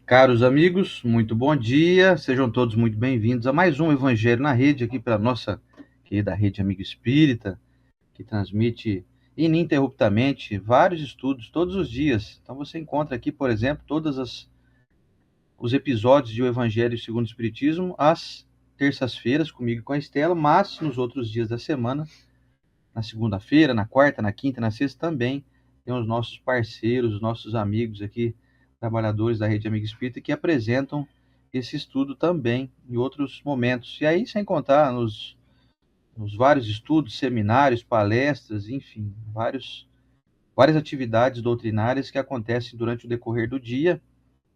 Caros amigos, muito bom dia, sejam todos muito bem-vindos a mais um Evangelho na Rede, aqui pela nossa querida Rede Amigo Espírita, que transmite ininterruptamente vários estudos todos os dias. Então você encontra aqui, por exemplo, os episódios de O Evangelho segundo o Espiritismo às terças-feiras, comigo e com a Estela, mas nos outros dias da semana, na segunda-feira, na quarta, na quinta, na sexta também, tem os nossos parceiros, os nossos amigos aqui, trabalhadores da Rede Amigo Espírita, que apresentam esse estudo também em outros momentos. E aí, sem contar nos vários estudos, seminários, palestras, enfim, várias atividades doutrinárias que acontecem durante o decorrer do dia.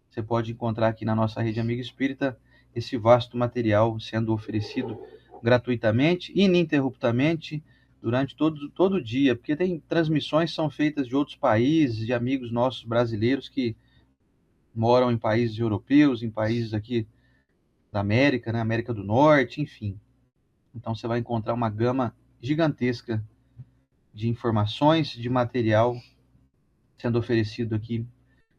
Você pode encontrar aqui na nossa Rede Amigo Espírita esse vasto material sendo oferecido gratuitamente, ininterruptamente, durante todo o dia, porque tem transmissões que são feitas de outros países, de amigos nossos brasileiros que moram em países europeus, em países aqui da América, né, América do Norte, enfim. Então você vai encontrar uma gama gigantesca de informações, de material sendo oferecido aqui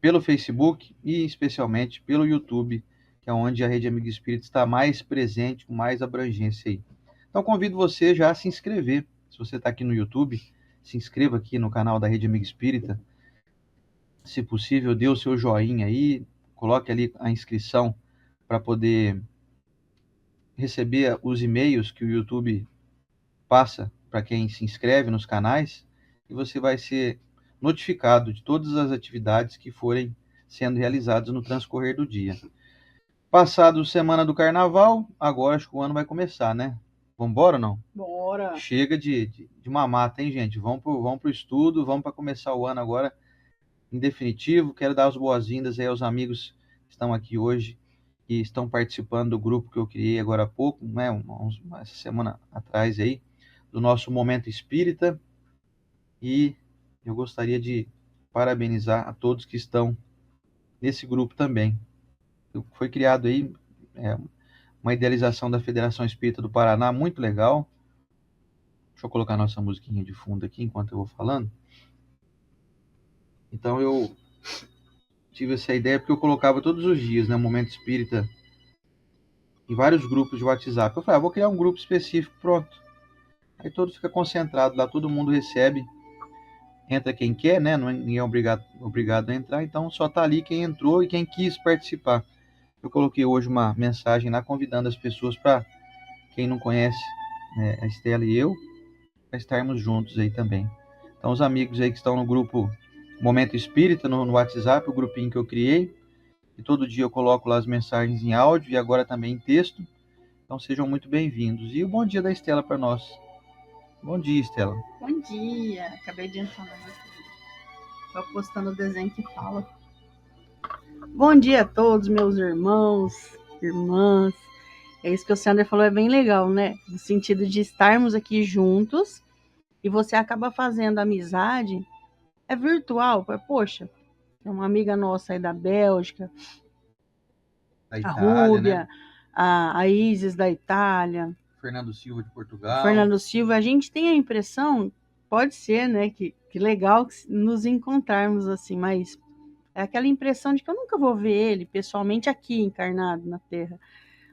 pelo Facebook e especialmente pelo YouTube, que é onde a Rede Amigo Espírita está mais presente, com mais abrangência aí. Então convido você já a se inscrever. Se você está aqui no YouTube, se inscreva aqui no canal da Rede Amigo Espírita. Se possível, dê o seu joinha aí, coloque ali a inscrição para poder receber os e-mails que o YouTube passa para quem se inscreve nos canais, e você vai ser notificado de todas as atividades que forem sendo realizadas no transcorrer do dia. Passado semana do carnaval, agora acho que o ano vai começar, né? Vamos embora ou não? Bora! Chega de mamata, hein, gente? Vamos pro estudo, vamos para começar o ano agora em definitivo. Quero dar as boas-vindas aí aos amigos que estão aqui hoje e estão participando do grupo que eu criei agora há pouco, né? Essa semana atrás aí, do nosso Momento Espírita. E eu gostaria de parabenizar a todos que estão nesse grupo também. Foi criado aí uma idealização da Federação Espírita do Paraná, muito legal. Deixa eu colocar nossa musiquinha de fundo aqui enquanto eu vou falando. Então eu tive essa ideia porque eu colocava todos os dias, né, Momento Espírita, em vários grupos de WhatsApp. Eu falei, vou criar um grupo específico, pronto. Aí todo fica concentrado lá, todo mundo recebe. Entra quem quer, né? Ninguém é obrigado a entrar, então só tá ali quem entrou e quem quis participar. Eu coloquei hoje uma mensagem lá convidando as pessoas para, quem não conhece, né, a Estela e eu, para estarmos juntos aí também. Então, os amigos aí que estão no grupo Momento Espírita, no WhatsApp, o grupinho que eu criei, e todo dia eu coloco lá as mensagens em áudio e agora também em texto. Então, sejam muito bem-vindos. E o bom dia da Estela para nós. Bom dia, Estela. Bom dia! Acabei de entrar no YouTube. Estou postando o desenho que fala. Bom dia a todos, meus irmãos, irmãs. É isso que o Sander falou, é bem legal, né? No sentido de estarmos aqui juntos e você acaba fazendo amizade. É virtual, poxa, é uma amiga nossa aí da Bélgica, Da a Itália, né? Rúbia, a Isis da Itália, Fernando Silva de o Portugal. Fernando Silva. A gente tem a impressão, pode ser, né, que legal nos encontrarmos assim, mas é aquela impressão de que eu nunca vou ver ele pessoalmente aqui, encarnado na Terra.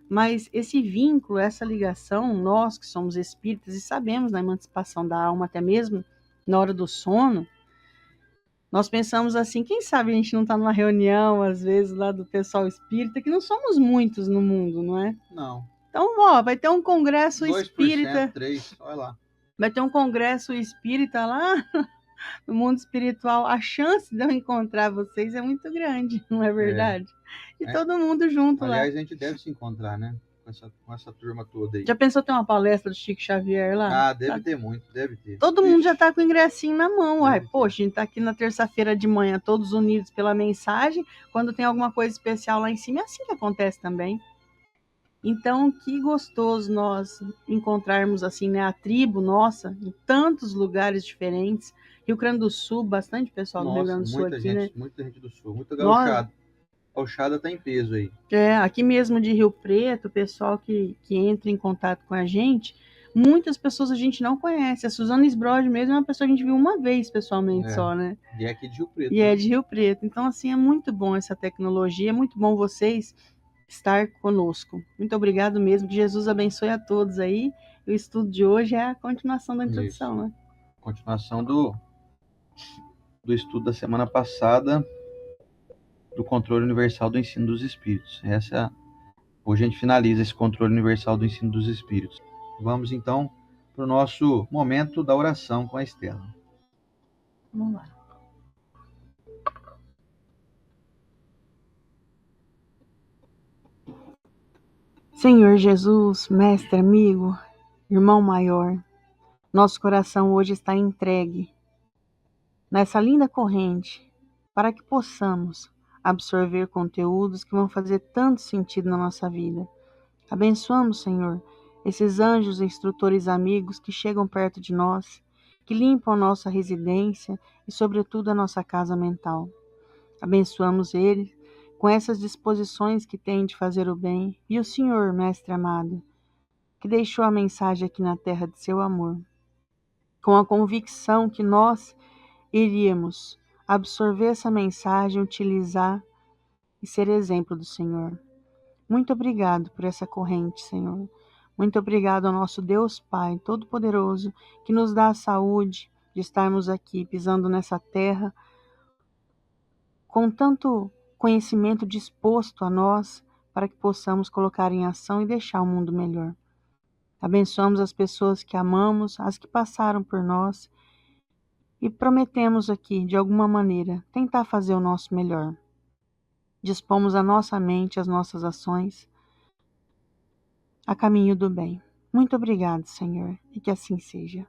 Mas esse vínculo, essa ligação, nós que somos espíritas e sabemos da emancipação da alma, até mesmo na hora do sono, nós pensamos assim, quem sabe a gente não está numa reunião, às vezes, lá do pessoal espírita, que não somos muitos no mundo, não é? Não. Então, ó, vai ter um congresso 2%, espírita, 3%, olha lá. vai ter um congresso espírita lá no mundo espiritual. A chance de eu encontrar vocês é muito grande, não é verdade? E É. todo mundo junto lá. Aliás, a gente deve se encontrar, né? Com essa turma toda aí. Já pensou ter uma palestra do Chico Xavier lá? Ah, deve ter muito, deve ter. Todo mundo já Ixi, está com o ingressinho na mão. Uai, deve ter. poxa, a gente está aqui na terça-feira de manhã, todos unidos pela mensagem. Quando tem alguma coisa especial lá em cima, é assim que acontece também. Então, que gostoso nós encontrarmos assim, né, a tribo nossa, em tantos lugares diferentes. Rio Grande do Sul, bastante pessoal do Rio Nossa, Grande do Sul aqui, né? muita gente do Sul, muita Nós, gauchada. Gauchada tá em peso aí. aqui mesmo de Rio Preto, o pessoal que entra em contato com a gente, muitas pessoas a gente não conhece. A Suzana Sbrod mesmo é uma pessoa que a gente viu uma vez pessoalmente só, né? E é aqui de Rio Preto. E é de Rio Preto. Então, assim, é muito bom essa tecnologia, é muito bom vocês estar conosco. Muito obrigado mesmo, que Jesus abençoe a todos aí. O estudo de hoje é a continuação da introdução, né? Continuação do estudo da semana passada, do controle universal do ensino dos espíritos. Hoje a gente finaliza esse controle universal do ensino dos espíritos. Vamos então para o nosso momento da oração com a Estela. Vamos lá. Senhor Jesus, mestre, amigo, irmão maior, nosso coração hoje está entregue nessa linda corrente para que possamos absorver conteúdos que vão fazer tanto sentido na nossa vida. Abençoamos, Senhor, esses anjos instrutores amigos que chegam perto de nós, que limpam a nossa residência e, sobretudo, a nossa casa mental. Abençoamos eles com essas disposições que têm de fazer o bem, e o Senhor, Mestre amado, que deixou a mensagem aqui na terra de seu amor, com a convicção que nós iríamos absorver essa mensagem, utilizar e ser exemplo do Senhor. Muito obrigado por essa corrente, Senhor. Muito obrigado ao nosso Deus Pai Todo-Poderoso, que nos dá a saúde de estarmos aqui pisando nessa terra com tanto conhecimento disposto a nós para que possamos colocar em ação e deixar o mundo melhor. Abençoamos as pessoas que amamos, as que passaram por nós e prometemos aqui, de alguma maneira, tentar fazer o nosso melhor. Dispomos a nossa mente, as nossas ações a caminho do bem. Muito obrigado, Senhor, e que assim seja.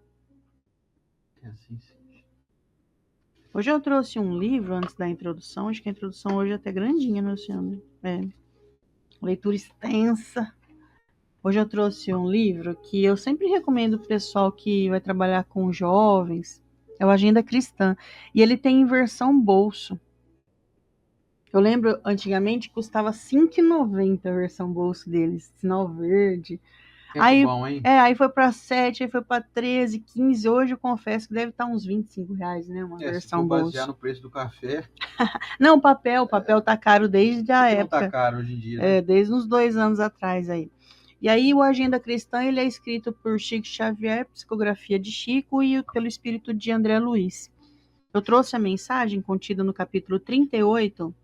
Que assim seja. Hoje eu trouxe um livro antes da introdução, acho que a introdução hoje é até grandinha, meu senhor. Leitura extensa. Hoje eu trouxe um livro que eu sempre recomendo para o pessoal que vai trabalhar com jovens, é o Agenda Cristã, e ele tem em versão bolso. Eu lembro, antigamente, custava R$ 5,90 a versão bolso deles, sinal verde. Aí, bom, hein? aí foi para 7, aí foi para 13, 15. Hoje eu confesso que deve estar uns R$ 25, né? Uma versão se for bolso. basear no preço do café. Não, o papel tá caro desde a época. Não tá caro hoje em dia, né? Desde uns 2 anos atrás aí. E aí o Agenda Cristã, ele é escrito por Chico Xavier, psicografia de Chico, e pelo espírito de André Luiz. Eu trouxe a mensagem contida no capítulo 38.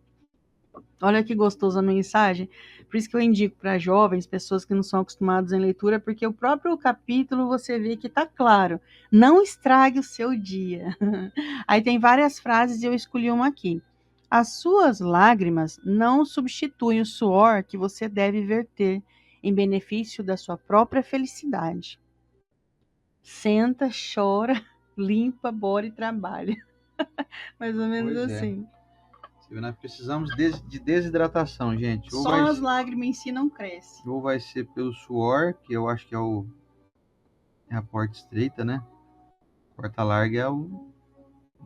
Olha que gostosa a mensagem. Por isso que eu indico para jovens, pessoas que não são acostumadas em leitura, porque o próprio capítulo você vê que está claro. Não estrague o seu dia. Aí tem várias frases e eu escolhi uma aqui. As suas lágrimas não substituem o suor que você deve verter em benefício da sua própria felicidade. Senta, chora, limpa, bora e trabalha. Mais ou menos assim. Nós precisamos de desidratação, gente. Só as lágrimas em si não crescem. Ou vai ser pelo suor, que eu acho que é a porta estreita, né? Porta larga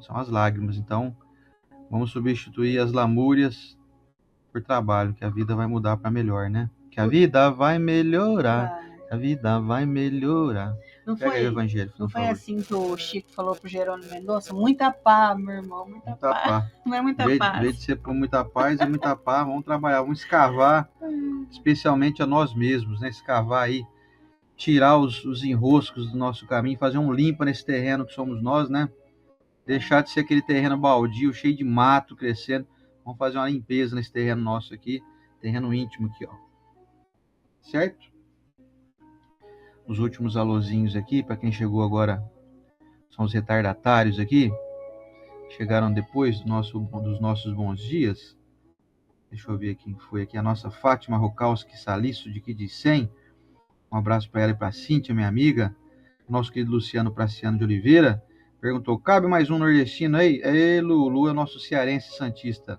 são as lágrimas. Então, vamos substituir as lamúrias por trabalho, que a vida vai mudar para melhor, né? Que a vida vai melhorar. A vida vai melhorar. Não Pega foi, aí o evangelho. não foi assim que o Chico falou pro Jerônimo Mendonça? Muita paz, meu irmão, muita paz. Não é muita paz. Em vez de ser por muita paz e muita paz, vamos trabalhar, vamos escavar, especialmente a nós mesmos, né? Escavar aí, tirar os enroscos do nosso caminho, fazer um limpa nesse terreno que somos nós, né? Deixar de ser aquele terreno baldio, cheio de mato crescendo. Vamos fazer uma limpeza nesse terreno nosso aqui, terreno íntimo aqui, ó. Certo? Os últimos alôzinhos aqui, para quem chegou agora, são os retardatários aqui. Chegaram depois dos nossos bons dias. Deixa eu ver quem foi aqui. A nossa Fátima Rokowski Salisso, de Quidicem. Um abraço para ela e para a Cíntia, minha amiga. Nosso querido Luciano Praciano de Oliveira perguntou: cabe mais um nordestino aí? Ei, Lu é o nosso cearense santista,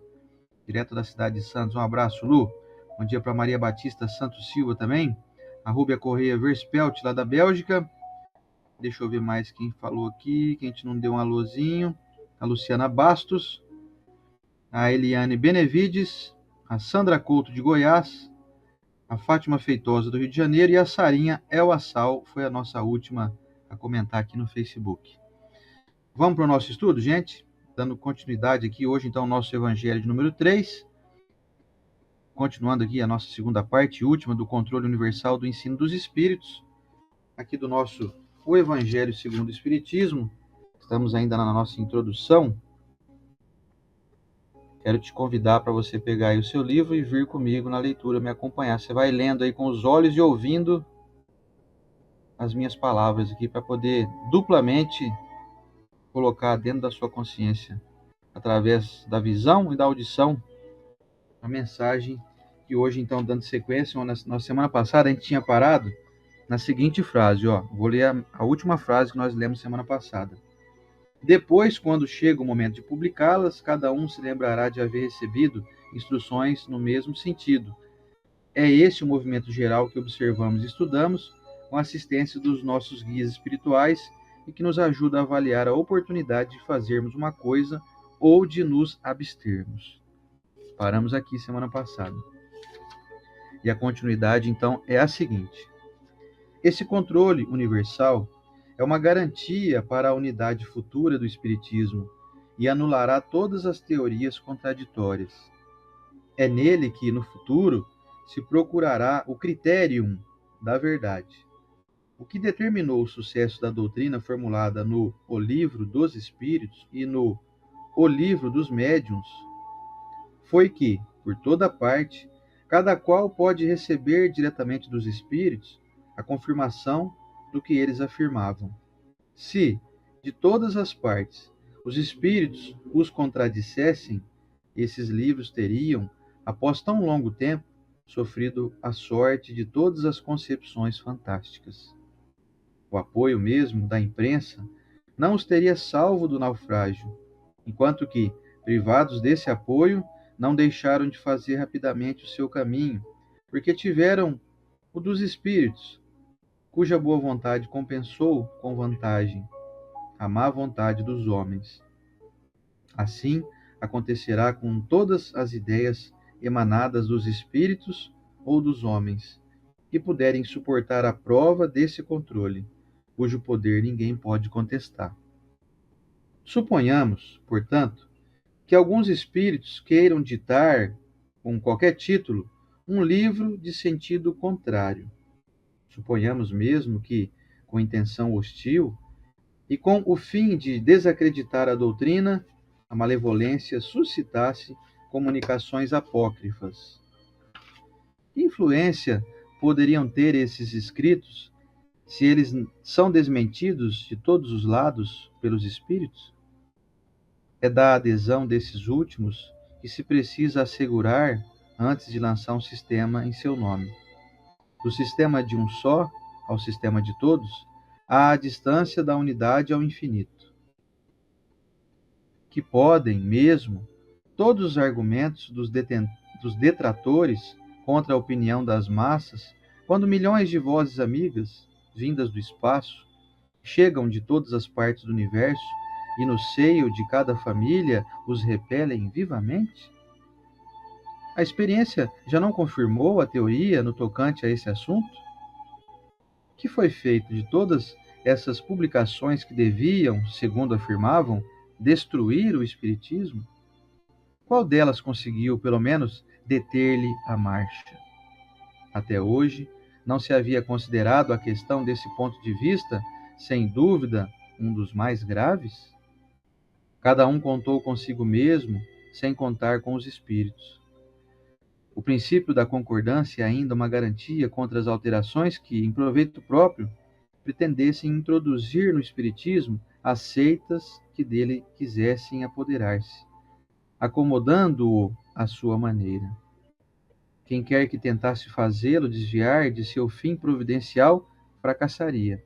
direto da cidade de Santos. Um abraço, Lu. Bom dia para Maria Batista Santos Silva também. A Rúbia Correia Verspelt, lá da Bélgica. Deixa eu ver mais quem falou aqui, que a gente não deu um alôzinho. A Luciana Bastos. A Eliane Benevides. A Sandra Couto de Goiás. a Fátima Feitosa do Rio de Janeiro e a Sarinha El Assal foi a nossa última a comentar aqui no Facebook. Vamos para o nosso estudo, gente? Dando continuidade aqui, hoje então, o nosso Evangelho de número 3, continuando aqui a nossa segunda parte, última, do controle universal do ensino dos Espíritos, aqui do nosso O Evangelho segundo o Espiritismo. Estamos ainda na nossa introdução. Quero te convidar para você pegar aí o seu livro e vir comigo na leitura, me acompanhar. Você vai lendo aí com os olhos e ouvindo as minhas palavras aqui para poder duplamente colocar dentro da sua consciência, através da visão e da audição, a mensagem que hoje, então, dando sequência, na semana passada a gente tinha parado na seguinte frase, ó. Vou ler a última frase que nós lemos semana passada. Depois, quando chega o momento de publicá-las, cada um se lembrará de haver recebido instruções no mesmo sentido. É esse o movimento geral que observamos e estudamos, com a assistência dos nossos guias espirituais e que nos ajuda a avaliar a oportunidade de fazermos uma coisa ou de nos abstermos. Paramos aqui semana passada. E a continuidade, então, é a seguinte. Esse controle universal é uma garantia para a unidade futura do Espiritismo e anulará todas as teorias contraditórias. É nele que, no futuro, se procurará o criterium da verdade. O que determinou o sucesso da doutrina formulada no O Livro dos Espíritos e no O Livro dos Médiuns foi que, por toda parte, cada qual pode receber diretamente dos Espíritos a confirmação do que eles afirmavam. Se, de todas as partes, os espíritos os contradissessem, esses livros teriam, após tão longo tempo, sofrido a sorte de todas as concepções fantásticas. O apoio mesmo da imprensa não os teria salvo do naufrágio, enquanto que, privados desse apoio, não deixaram de fazer rapidamente o seu caminho, porque tiveram o dos espíritos, cuja boa vontade compensou com vantagem a má vontade dos homens. Assim acontecerá com todas as ideias emanadas dos espíritos ou dos homens, que puderem suportar a prova desse controle, cujo poder ninguém pode contestar. Suponhamos, portanto, que alguns espíritos queiram ditar, com qualquer título, um livro de sentido contrário. Suponhamos mesmo que, com intenção hostil e com o fim de desacreditar a doutrina, a malevolência suscitasse comunicações apócrifas. Que influência poderiam ter esses escritos se eles são desmentidos de todos os lados pelos espíritos? É da adesão desses últimos que se precisa assegurar antes de lançar um sistema em seu nome. Do sistema de um só ao sistema de todos, há a distância da unidade ao infinito. Que podem, mesmo, todos os argumentos dos detratores contra a opinião das massas, quando milhões de vozes amigas, vindas do espaço, chegam de todas as partes do universo e no seio de cada família os repelem vivamente? A experiência já não confirmou a teoria no tocante a esse assunto? O que foi feito de todas essas publicações que deviam, segundo afirmavam, destruir o Espiritismo? Qual delas conseguiu, pelo menos, deter-lhe a marcha? Até hoje, não se havia considerado a questão desse ponto de vista, sem dúvida, um dos mais graves? Cada um contou consigo mesmo, sem contar com os espíritos. O princípio da concordância é ainda uma garantia contra as alterações que, em proveito próprio, pretendessem introduzir no Espiritismo as seitas que dele quisessem apoderar-se, acomodando-o à sua maneira. Quem quer que tentasse fazê-lo desviar de seu fim providencial, fracassaria.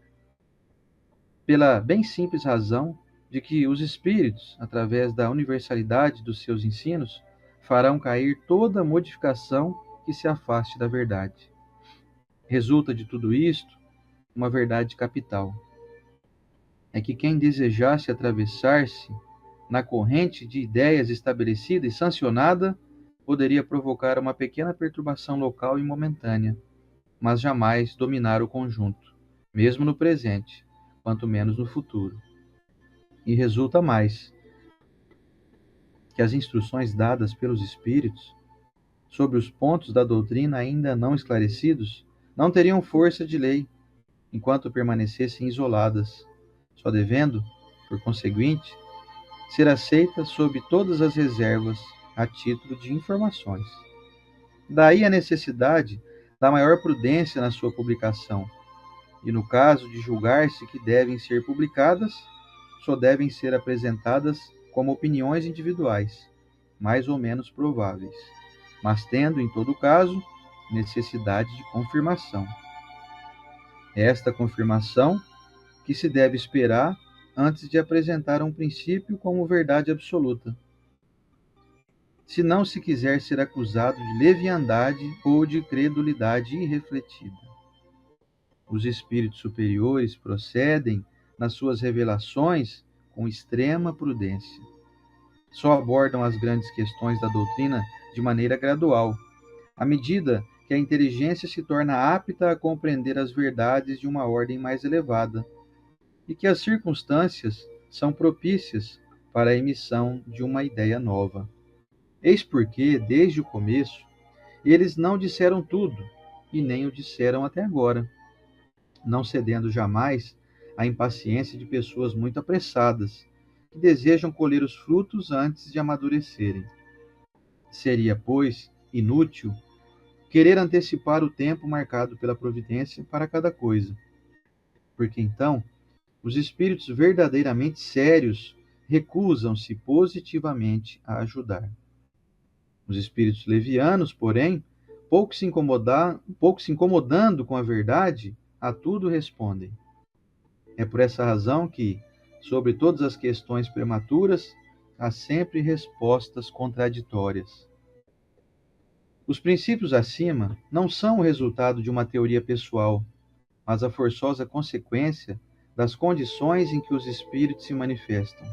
Pela bem simples razão de que os espíritos, através da universalidade dos seus ensinos, farão cair toda modificação que se afaste da verdade. Resulta de tudo isto uma verdade capital. É que quem desejasse atravessar-se na corrente de ideias estabelecida e sancionada poderia provocar uma pequena perturbação local e momentânea, mas jamais dominar o conjunto, mesmo no presente, quanto menos no futuro. E resulta mais que as instruções dadas pelos Espíritos sobre os pontos da doutrina ainda não esclarecidos não teriam força de lei enquanto permanecessem isoladas, só devendo, por conseguinte, ser aceitas sob todas as reservas a título de informações. Daí a necessidade da maior prudência na sua publicação, e no caso de julgar-se que devem ser publicadas, só devem ser apresentadas como opiniões individuais, mais ou menos prováveis, mas tendo, em todo caso, necessidade de confirmação. É esta confirmação que se deve esperar antes de apresentar um princípio como verdade absoluta, se não se quiser ser acusado de leviandade ou de credulidade irrefletida. Os espíritos superiores procedem nas suas revelações com extrema prudência. Só abordam as grandes questões da doutrina de maneira gradual, à medida que a inteligência se torna apta a compreender as verdades de uma ordem mais elevada e que as circunstâncias são propícias para a emissão de uma ideia nova. Eis porque, desde o começo, eles não disseram tudo e nem o disseram até agora, não cedendo jamais à impaciência de pessoas muito apressadas, que desejam colher os frutos antes de amadurecerem. Seria, pois, inútil querer antecipar o tempo marcado pela providência para cada coisa, porque então os espíritos verdadeiramente sérios recusam-se positivamente a ajudar. Os espíritos levianos, porém, pouco se incomodando com a verdade, a tudo respondem. É por essa razão que, sobre todas as questões prematuras, há sempre respostas contraditórias. Os princípios acima não são o resultado de uma teoria pessoal, mas a forçosa consequência das condições em que os espíritos se manifestam.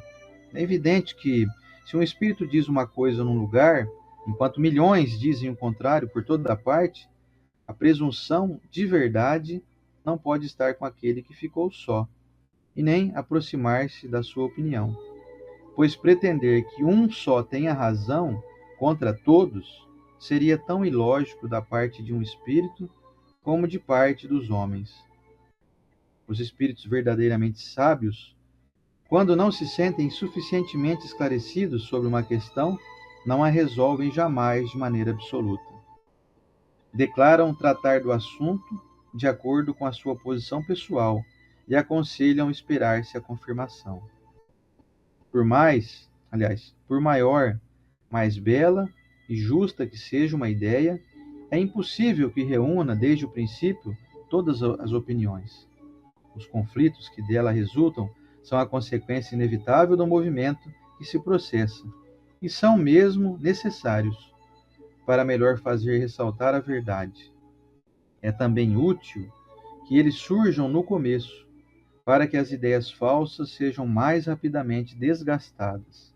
É evidente que, se um espírito diz uma coisa num lugar, enquanto milhões dizem o contrário por toda a parte, a presunção de verdade não pode estar com aquele que ficou só, e nem aproximar-se da sua opinião. Pois pretender que um só tenha razão contra todos seria tão ilógico da parte de um espírito como de parte dos homens. Os espíritos verdadeiramente sábios, quando não se sentem suficientemente esclarecidos sobre uma questão, não a resolvem jamais de maneira absoluta. Declaram tratar do assunto de acordo com a sua posição pessoal e aconselham esperar-se a confirmação. Por maior, mais bela e justa que seja uma ideia, é impossível que reúna desde o princípio todas as opiniões. Os conflitos que dela resultam são a consequência inevitável do movimento que se processa, e são mesmo necessários para melhor fazer ressaltar a verdade. É também útil que eles surjam no começo, para que as ideias falsas sejam mais rapidamente desgastadas.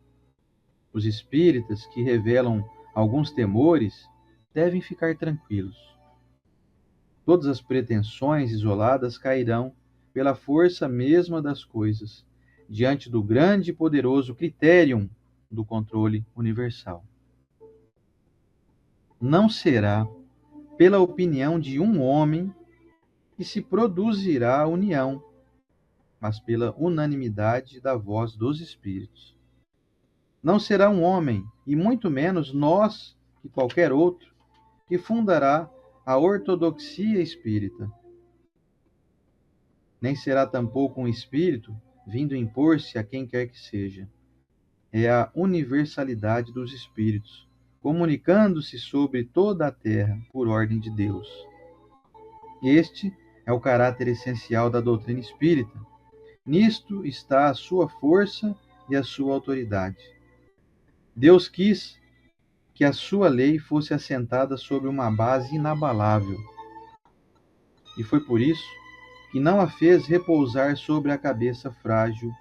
Os espíritas que revelam alguns temores devem ficar tranquilos. Todas as pretensões isoladas cairão pela força mesma das coisas, diante do grande e poderoso criterium do controle universal. Não será pela opinião de um homem que se produzirá a união, mas pela unanimidade da voz dos Espíritos. Não será um homem, e muito menos nós e qualquer outro, que fundará a ortodoxia espírita. Nem será tampouco um espírito vindo impor-se a quem quer que seja. É a universalidade dos espíritos, comunicando-se sobre toda a terra por ordem de Deus. Este é o caráter essencial da doutrina espírita. Nisto está a sua força e a sua autoridade. Deus quis que a sua lei fosse assentada sobre uma base inabalável. E foi por isso que não a fez repousar sobre a cabeça frágil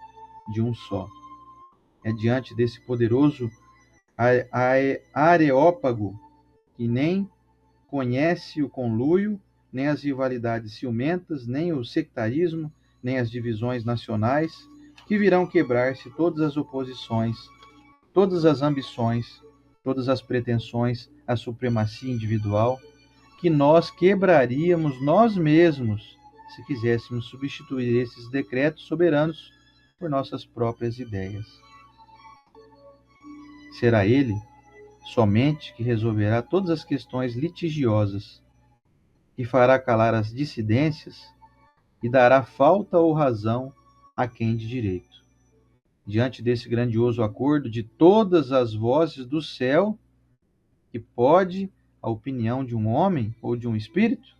de um só. É diante desse poderoso Areópago, que nem conhece o conluio, nem as rivalidades ciumentas, nem o sectarismo, nem as divisões nacionais, que virão quebrar-se todas as oposições, todas as ambições, todas as pretensões à supremacia individual, que nós quebraríamos nós mesmos se quiséssemos substituir esses decretos soberanos por nossas próprias ideias. Será ele somente que resolverá todas as questões litigiosas, que fará calar as dissidências e dará falta ou razão a quem de direito. Diante desse grandioso acordo de todas as vozes do céu, que pode a opinião de um homem ou de um espírito?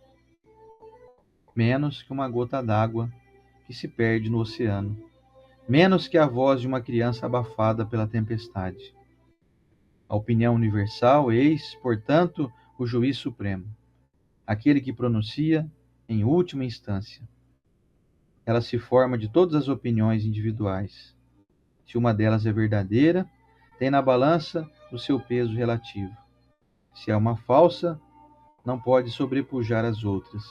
Menos que uma gota d'água que se perde no oceano, menos que a voz de uma criança abafada pela tempestade. A opinião universal, eis, portanto, o juiz supremo, aquele que pronuncia em última instância. Ela se forma de todas as opiniões individuais. Se uma delas é verdadeira, tem na balança o seu peso relativo. Se é uma falsa, não pode sobrepujar as outras.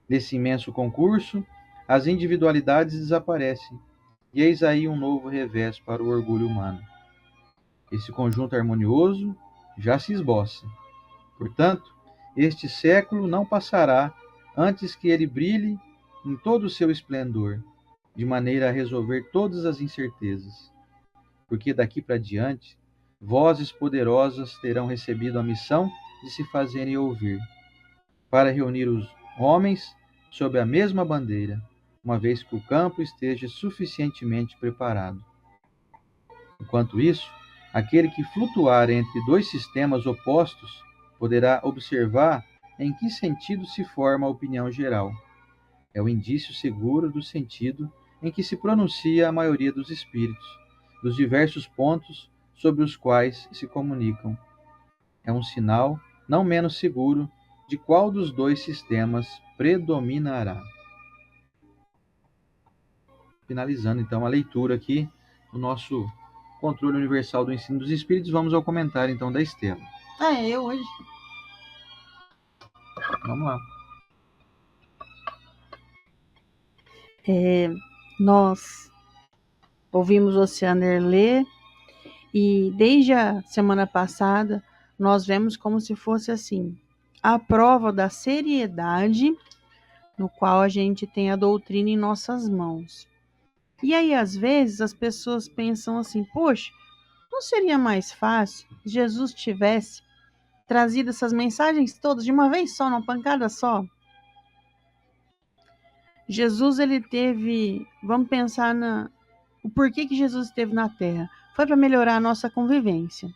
Nesse imenso concurso, as individualidades desaparecem, e eis aí um novo revés para o orgulho humano. Esse conjunto harmonioso já se esboça. Portanto, este século não passará antes que ele brilhe em todo o seu esplendor, de maneira a resolver todas as incertezas. Porque daqui para diante, vozes poderosas terão recebido a missão de se fazerem ouvir, para reunir os homens sob a mesma bandeira, uma vez que o campo esteja suficientemente preparado. Enquanto isso, aquele que flutuar entre dois sistemas opostos poderá observar em que sentido se forma a opinião geral. É o indício seguro do sentido em que se pronuncia a maioria dos espíritos, dos diversos pontos sobre os quais se comunicam. É um sinal não menos seguro de qual dos dois sistemas predominará. Finalizando então a leitura aqui do nosso Controle Universal do Ensino dos Espíritos, vamos ao comentário então da Estela. Eu hoje. Vamos lá. Nós ouvimos o Oceaner ler e desde a semana passada nós vemos como se fosse assim, a prova da seriedade no qual a gente tem a doutrina em nossas mãos. E aí, às vezes, as pessoas pensam assim, poxa, não seria mais fácil se Jesus tivesse trazido essas mensagens todas de uma vez só, numa pancada só? Jesus, ele teve, vamos pensar o porquê que Jesus esteve na Terra. Foi para melhorar a nossa convivência.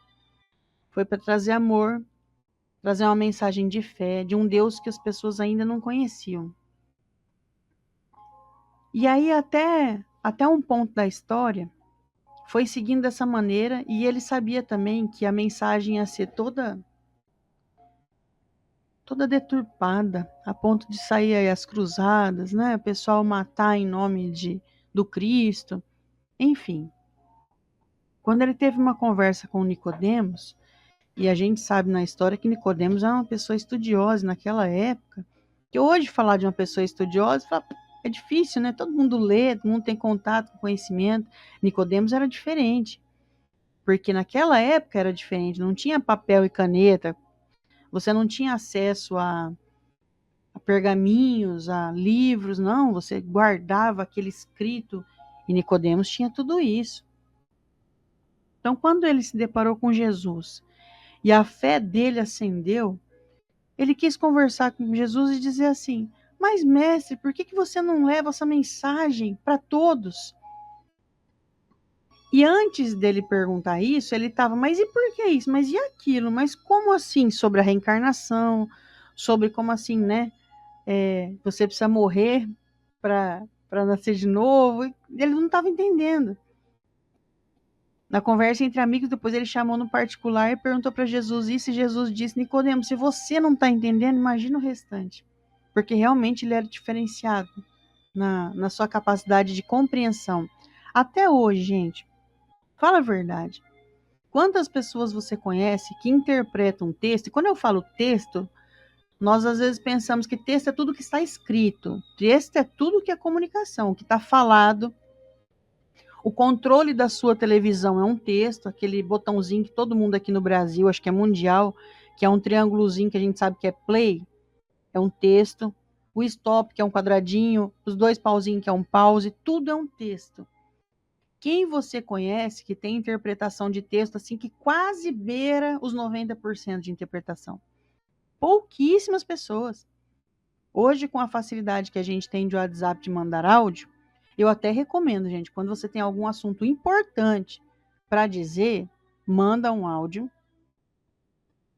Foi para trazer amor, trazer uma mensagem de fé, de um Deus que as pessoas ainda não conheciam. E aí, até um ponto da história, foi seguindo dessa maneira, e ele sabia também que a mensagem ia ser toda deturpada, a ponto de sair aí as cruzadas, né? O pessoal matar em nome do Cristo, enfim. Quando ele teve uma conversa com Nicodemos, e a gente sabe na história que Nicodemos era uma pessoa estudiosa naquela época, que hoje falar de uma pessoa estudiosa é difícil, né? Todo mundo lê, todo mundo tem contato com conhecimento. Nicodemos era diferente, porque naquela época era diferente, não tinha papel e caneta, você não tinha acesso a pergaminhos, a livros, não, você guardava aquele escrito, e Nicodemos tinha tudo isso. Então, quando ele se deparou com Jesus e a fé dele acendeu, ele quis conversar com Jesus e dizer assim: mas mestre, por que você não leva essa mensagem para todos? E antes dele perguntar isso, ele estava, mas e por que isso? Mas e aquilo? Mas como assim? Sobre a reencarnação, sobre como assim, né? Você precisa morrer para nascer de novo. Ele não estava entendendo. Na conversa entre amigos, depois ele chamou no particular e perguntou para Jesus isso, e Jesus disse: Nicodemo, se você não está entendendo, imagina o restante. Porque realmente ele era diferenciado na sua capacidade de compreensão. Até hoje, gente, fala a verdade. Quantas pessoas você conhece que interpretam um texto? E quando eu falo texto, nós às vezes pensamos que texto é tudo que está escrito. Texto é tudo que é comunicação, que está falado. O controle da sua televisão é um texto, aquele botãozinho que todo mundo aqui no Brasil, acho que é mundial, que é um triângulozinho que a gente sabe que é play, é um texto. O stop, que é um quadradinho, os 2 pauzinhos, que é um pause, tudo é um texto. Quem você conhece que tem interpretação de texto assim que quase beira os 90% de interpretação? Pouquíssimas pessoas. Hoje, com a facilidade que a gente tem de WhatsApp de mandar áudio, eu até recomendo, gente, quando você tem algum assunto importante para dizer, manda um áudio,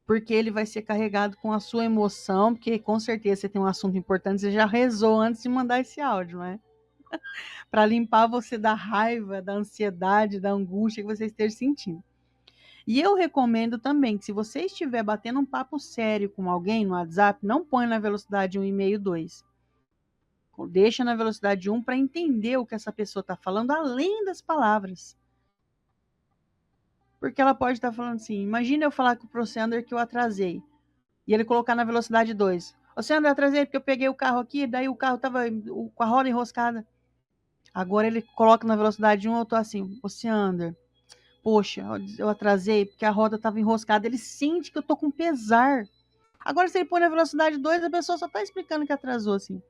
porque ele vai ser carregado com a sua emoção, porque com certeza você tem um assunto importante, você já rezou antes de mandar esse áudio, não é? Para limpar você da raiva, da ansiedade, da angústia que você esteja sentindo. E eu recomendo também que se você estiver batendo um papo sério com alguém no WhatsApp, não põe na velocidade 1,5, 2. Deixa na velocidade 1 para entender o que essa pessoa está falando, além das palavras. Porque ela pode estar falando assim, imagina eu falar com o Sander que eu atrasei, e ele colocar na velocidade 2. Ô Sander, eu atrasei porque eu peguei o carro aqui, daí o carro estava com a roda enroscada. Agora ele coloca na velocidade 1, eu tô assim, ô Sander, poxa, eu atrasei porque a roda estava enroscada. Ele sente que eu tô com pesar. Agora, se ele põe na velocidade 2, a pessoa só está explicando que atrasou, assim.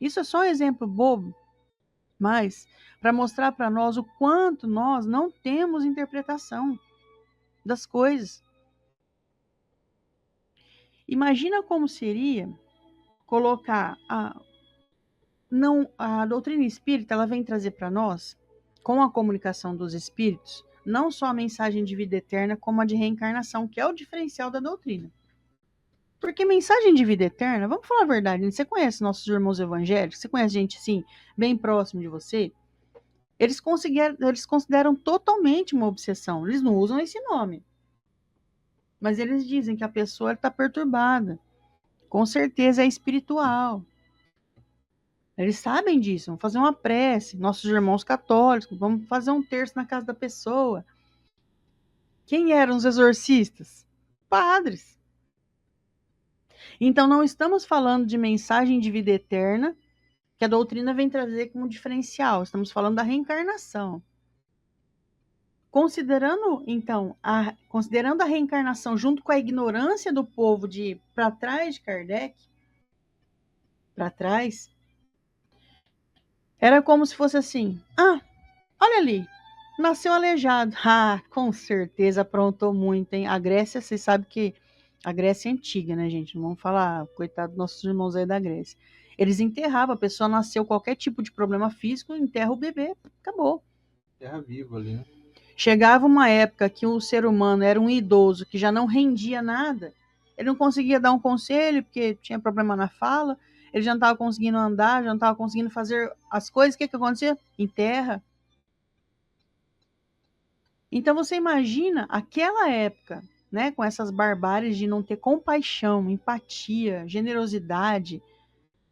Isso é só um exemplo bobo, mas para mostrar para nós o quanto nós não temos interpretação das coisas. Imagina como seria colocar a doutrina espírita, ela vem trazer para nós, com a comunicação dos espíritos, não só a mensagem de vida eterna, como a de reencarnação, que é o diferencial da doutrina. Porque mensagem de vida eterna, vamos falar a verdade, você conhece nossos irmãos evangélicos, você conhece gente assim, bem próximo de você, eles consideram totalmente uma obsessão, eles não usam esse nome. Mas eles dizem que a pessoa está perturbada, com certeza é espiritual. Eles sabem disso, vão fazer uma prece, nossos irmãos católicos, vamos fazer um terço na casa da pessoa. Quem eram os exorcistas? Padres. Então não estamos falando de mensagem de vida eterna, que a doutrina vem trazer como diferencial. Estamos falando da reencarnação. Considerando, então, considerando a reencarnação junto com a ignorância do povo de ir para trás de Kardec, para trás, era como se fosse assim, olha ali, nasceu aleijado. Com certeza aprontou muito, hein? A Grécia, vocês sabem que a Grécia é antiga, né, gente? Não vamos falar, coitado dos nossos irmãos aí da Grécia. Eles enterravam, a pessoa nasceu qualquer tipo de problema físico, enterra o bebê, acabou. Terra viva ali, né? Chegava uma época que o ser humano era um idoso que já não rendia nada, ele não conseguia dar um conselho porque tinha problema na fala, ele já não estava conseguindo andar, já não estava conseguindo fazer as coisas, o que acontecia? Enterra. Então você imagina aquela época, né, com essas barbáries de não ter compaixão, empatia, generosidade,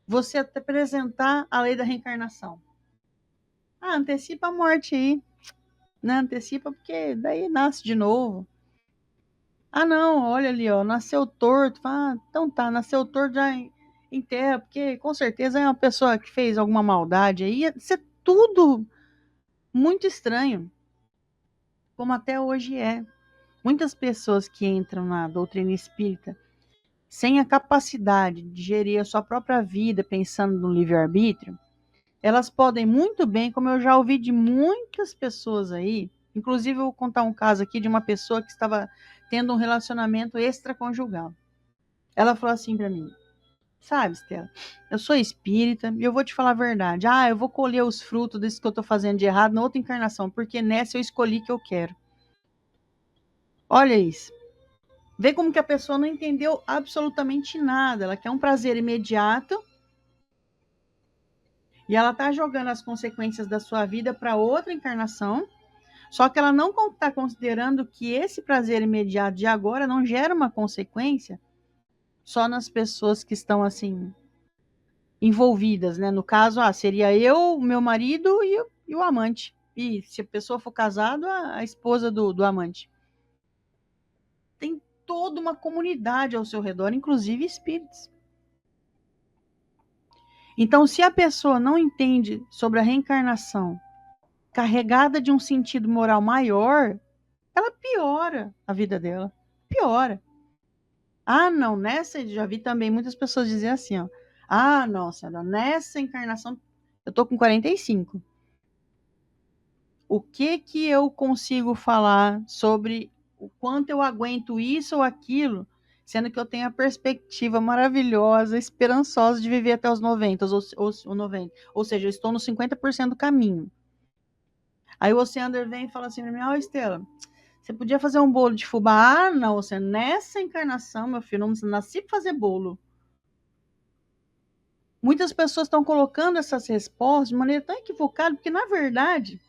você apresentar a lei da reencarnação. Antecipa a morte aí, né? Antecipa porque daí nasce de novo. Não, olha ali, ó, nasceu torto. Então tá, nasceu torto já em terra, porque com certeza é uma pessoa que fez alguma maldade aí. Isso é tudo muito estranho, como até hoje é. Muitas pessoas que entram na doutrina espírita sem a capacidade de gerir a sua própria vida pensando no livre-arbítrio, elas podem muito bem, como eu já ouvi de muitas pessoas aí, inclusive eu vou contar um caso aqui de uma pessoa que estava tendo um relacionamento extraconjugal. Ela falou assim para mim, sabe, Estela, eu sou espírita e eu vou te falar a verdade. Eu vou colher os frutos disso que eu estou fazendo de errado na outra encarnação, porque nessa eu escolhi que eu quero. Olha isso. Vê como que a pessoa não entendeu absolutamente nada. Ela quer um prazer imediato e ela está jogando as consequências da sua vida para outra encarnação. Só que ela não está considerando que esse prazer imediato de agora não gera uma consequência só nas pessoas que estão assim envolvidas, né? No caso, seria eu, meu marido e o amante. E se a pessoa for casada, a esposa do amante. tem toda uma comunidade ao seu redor, inclusive espíritos. Então, se a pessoa não entende sobre a reencarnação, carregada de um sentido moral maior, ela piora a vida dela. Piora. Ah, não, nessa, já vi também muitas pessoas dizer assim, ó. Ah, não, Sandra, nessa encarnação, eu tô com 45. O que eu consigo falar sobre o quanto eu aguento isso ou aquilo, sendo que eu tenho a perspectiva maravilhosa, esperançosa de viver até os 90, ou 90. Ou seja, eu estou no 50% do caminho. Aí o Oceander vem e fala assim pra mim, ó, Estela, você podia fazer um bolo de fubá? Ah, não, você nessa encarnação, meu filho, não nasci pra fazer bolo. Muitas pessoas estão colocando essas respostas de maneira tão equivocada, porque, na verdade,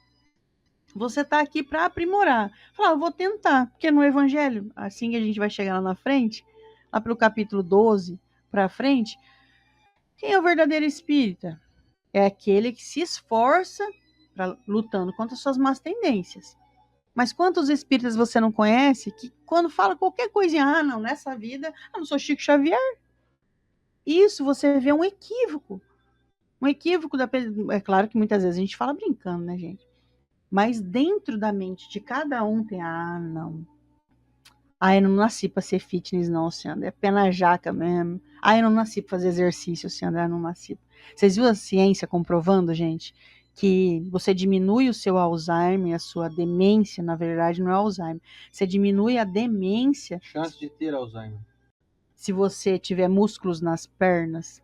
você está aqui para aprimorar. Falar, eu vou tentar, porque no Evangelho, assim que a gente vai chegar lá na frente, lá pelo capítulo 12 para frente, quem é o verdadeiro espírita? É aquele que se esforça lutando contra as suas más tendências. Mas quantos espíritas você não conhece que quando fala qualquer coisinha, ah, não, nessa vida, eu não sou Chico Xavier. Isso você vê um equívoco. Um equívoco da... É claro que muitas vezes a gente fala brincando, né, gente? Mas dentro da mente de cada um tem, ah, não. Ah, eu não nasci para ser fitness, não, Sandra. É pé na jaca mesmo. Ah, eu não nasci para fazer exercício, Sandra. Eu não nasci. Vocês viram a ciência comprovando, gente, que você diminui o seu Alzheimer, a sua demência, na verdade, não é Alzheimer. Você diminui a demência. Chance de ter Alzheimer. Se você tiver músculos nas pernas.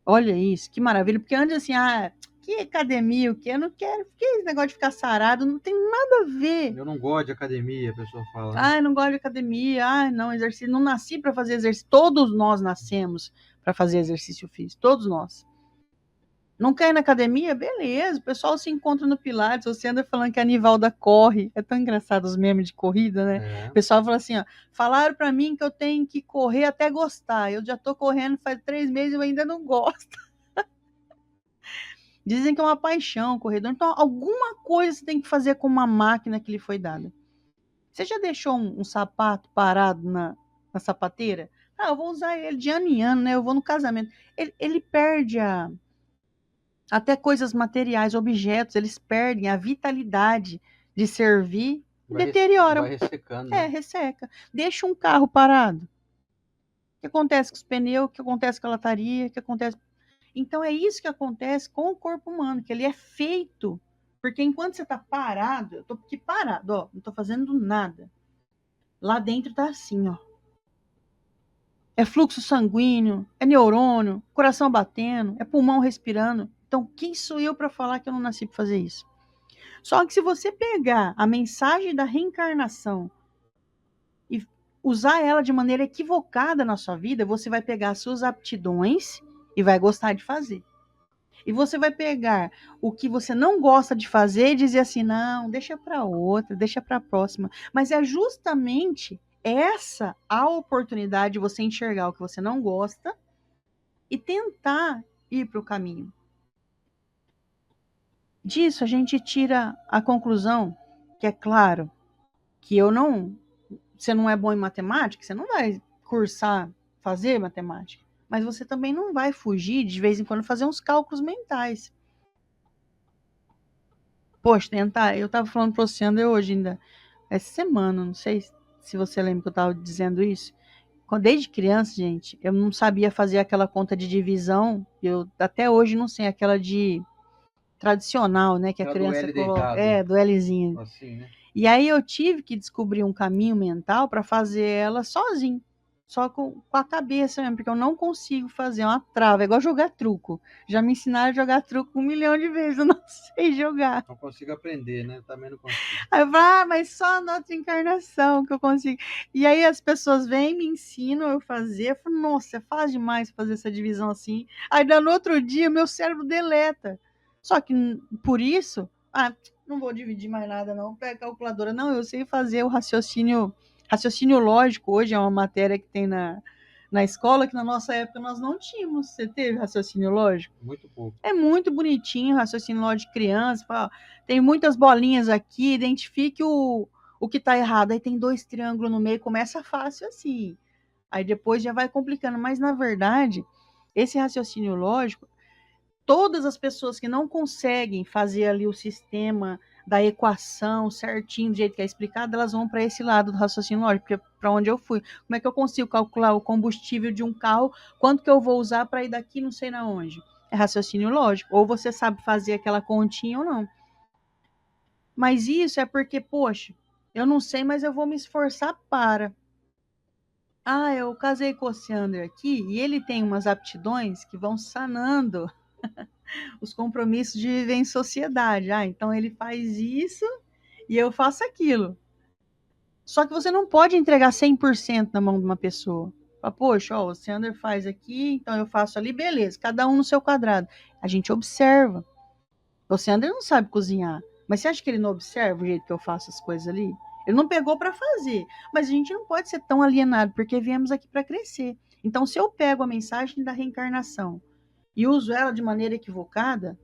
Olha isso, que maravilha. Porque antes assim, que academia, o que? Eu não quero. Que esse negócio de ficar sarado não tem nada a ver. Eu não gosto de academia, a pessoa fala. Né? Ah, não gosto de academia. Ah, não, exercício. Não nasci para fazer exercício. Todos nós nascemos para fazer exercício físico. Todos nós. Não quer ir na academia? Beleza. O pessoal se encontra no Pilates. Você anda falando que a Nivalda corre. É tão engraçado os memes de corrida, né? É. O pessoal fala assim, ó. Falaram para mim que eu tenho que correr até gostar. Eu já tô correndo faz 3 meses e eu ainda não gosto. Dizem que é uma paixão, corredor. Então, alguma coisa você tem que fazer com uma máquina que lhe foi dada. Você já deixou um sapato parado na sapateira? Ah, eu vou usar ele de ano em ano, né? Eu vou no casamento. Ele perde até coisas materiais, objetos, eles perdem a vitalidade de servir e deteriora. Vai ressecando. Né? Resseca. Deixa um carro parado. O que acontece com os pneus? O que acontece com a lataria? O que acontece... Então, é isso que acontece com o corpo humano, que ele é feito. Porque enquanto você está parado, eu estou aqui parado, ó, não estou fazendo nada. Lá dentro tá assim, ó. É fluxo sanguíneo, é neurônio, coração batendo, é pulmão respirando. Então, quem sou eu para falar que eu não nasci para fazer isso? Só que se você pegar a mensagem da reencarnação e usar ela de maneira equivocada na sua vida, você vai pegar as suas aptidões e vai gostar de fazer. E você vai pegar o que você não gosta de fazer e dizer assim, não, deixa para outra, deixa para a próxima. Mas é justamente essa a oportunidade de você enxergar o que você não gosta e tentar ir para o caminho. Disso a gente tira a conclusão que é claro que você não é bom em matemática, você não vai cursar, fazer matemática. Mas você também não vai fugir de vez em quando fazer uns cálculos mentais. Poxa, tentar. Eu estava falando para o Oceano hoje ainda, essa semana, não sei se você lembra que eu estava dizendo isso. Desde criança, gente, eu não sabia fazer aquela conta de divisão. Eu até hoje não sei aquela de tradicional, né? Que a criança coloca. Do Lzinho. Assim, né? E aí eu tive que descobrir um caminho mental para fazer ela sozinho. Só com a cabeça mesmo, porque eu não consigo fazer uma trava. É igual jogar truco. Já me ensinaram a jogar truco 1 milhão de vezes, eu não sei jogar. Não consigo aprender, né? Também não consigo. Aí eu falo, mas só na outra encarnação que eu consigo. E aí as pessoas vêm, me ensinam eu fazer. Eu falo, nossa, é fácil demais fazer essa divisão assim. Aí no outro dia, meu cérebro deleta. Só que por isso, não vou dividir mais nada não, pega a calculadora. Não, eu sei fazer o raciocínio lógico. Hoje é uma matéria que tem na escola, que na nossa época nós não tínhamos. Você teve raciocínio lógico? Muito pouco. É muito bonitinho, raciocínio lógico de criança. Fala, tem muitas bolinhas aqui, identifique o o que está errado. Aí tem 2 triângulos no meio, começa fácil assim. Aí depois já vai complicando. Mas, na verdade, esse raciocínio lógico, todas as pessoas que não conseguem fazer ali o sistema da equação certinho, do jeito que é explicado, elas vão para esse lado do raciocínio lógico, porque para onde eu fui. Como é que eu consigo calcular o combustível de um carro? Quanto que eu vou usar para ir daqui não sei na onde? É raciocínio lógico. Ou você sabe fazer aquela continha ou não. Mas isso é porque, poxa, eu não sei, mas eu vou me esforçar para. Ah, eu casei com o Oceander aqui e ele tem umas aptidões que vão sanando os compromissos de viver em sociedade. Ah, então ele faz isso e eu faço aquilo. Só que você não pode entregar 100% na mão de uma pessoa. Fala, poxa, ó, o Oceander faz aqui, então eu faço ali, beleza, cada um no seu quadrado. A gente observa. O Oceander não sabe cozinhar, mas você acha que ele não observa o jeito que eu faço as coisas ali? Ele não pegou para fazer, mas a gente não pode ser tão alienado, porque viemos aqui para crescer. Então, se eu pego a mensagem da reencarnação e uso ela de maneira equivocada,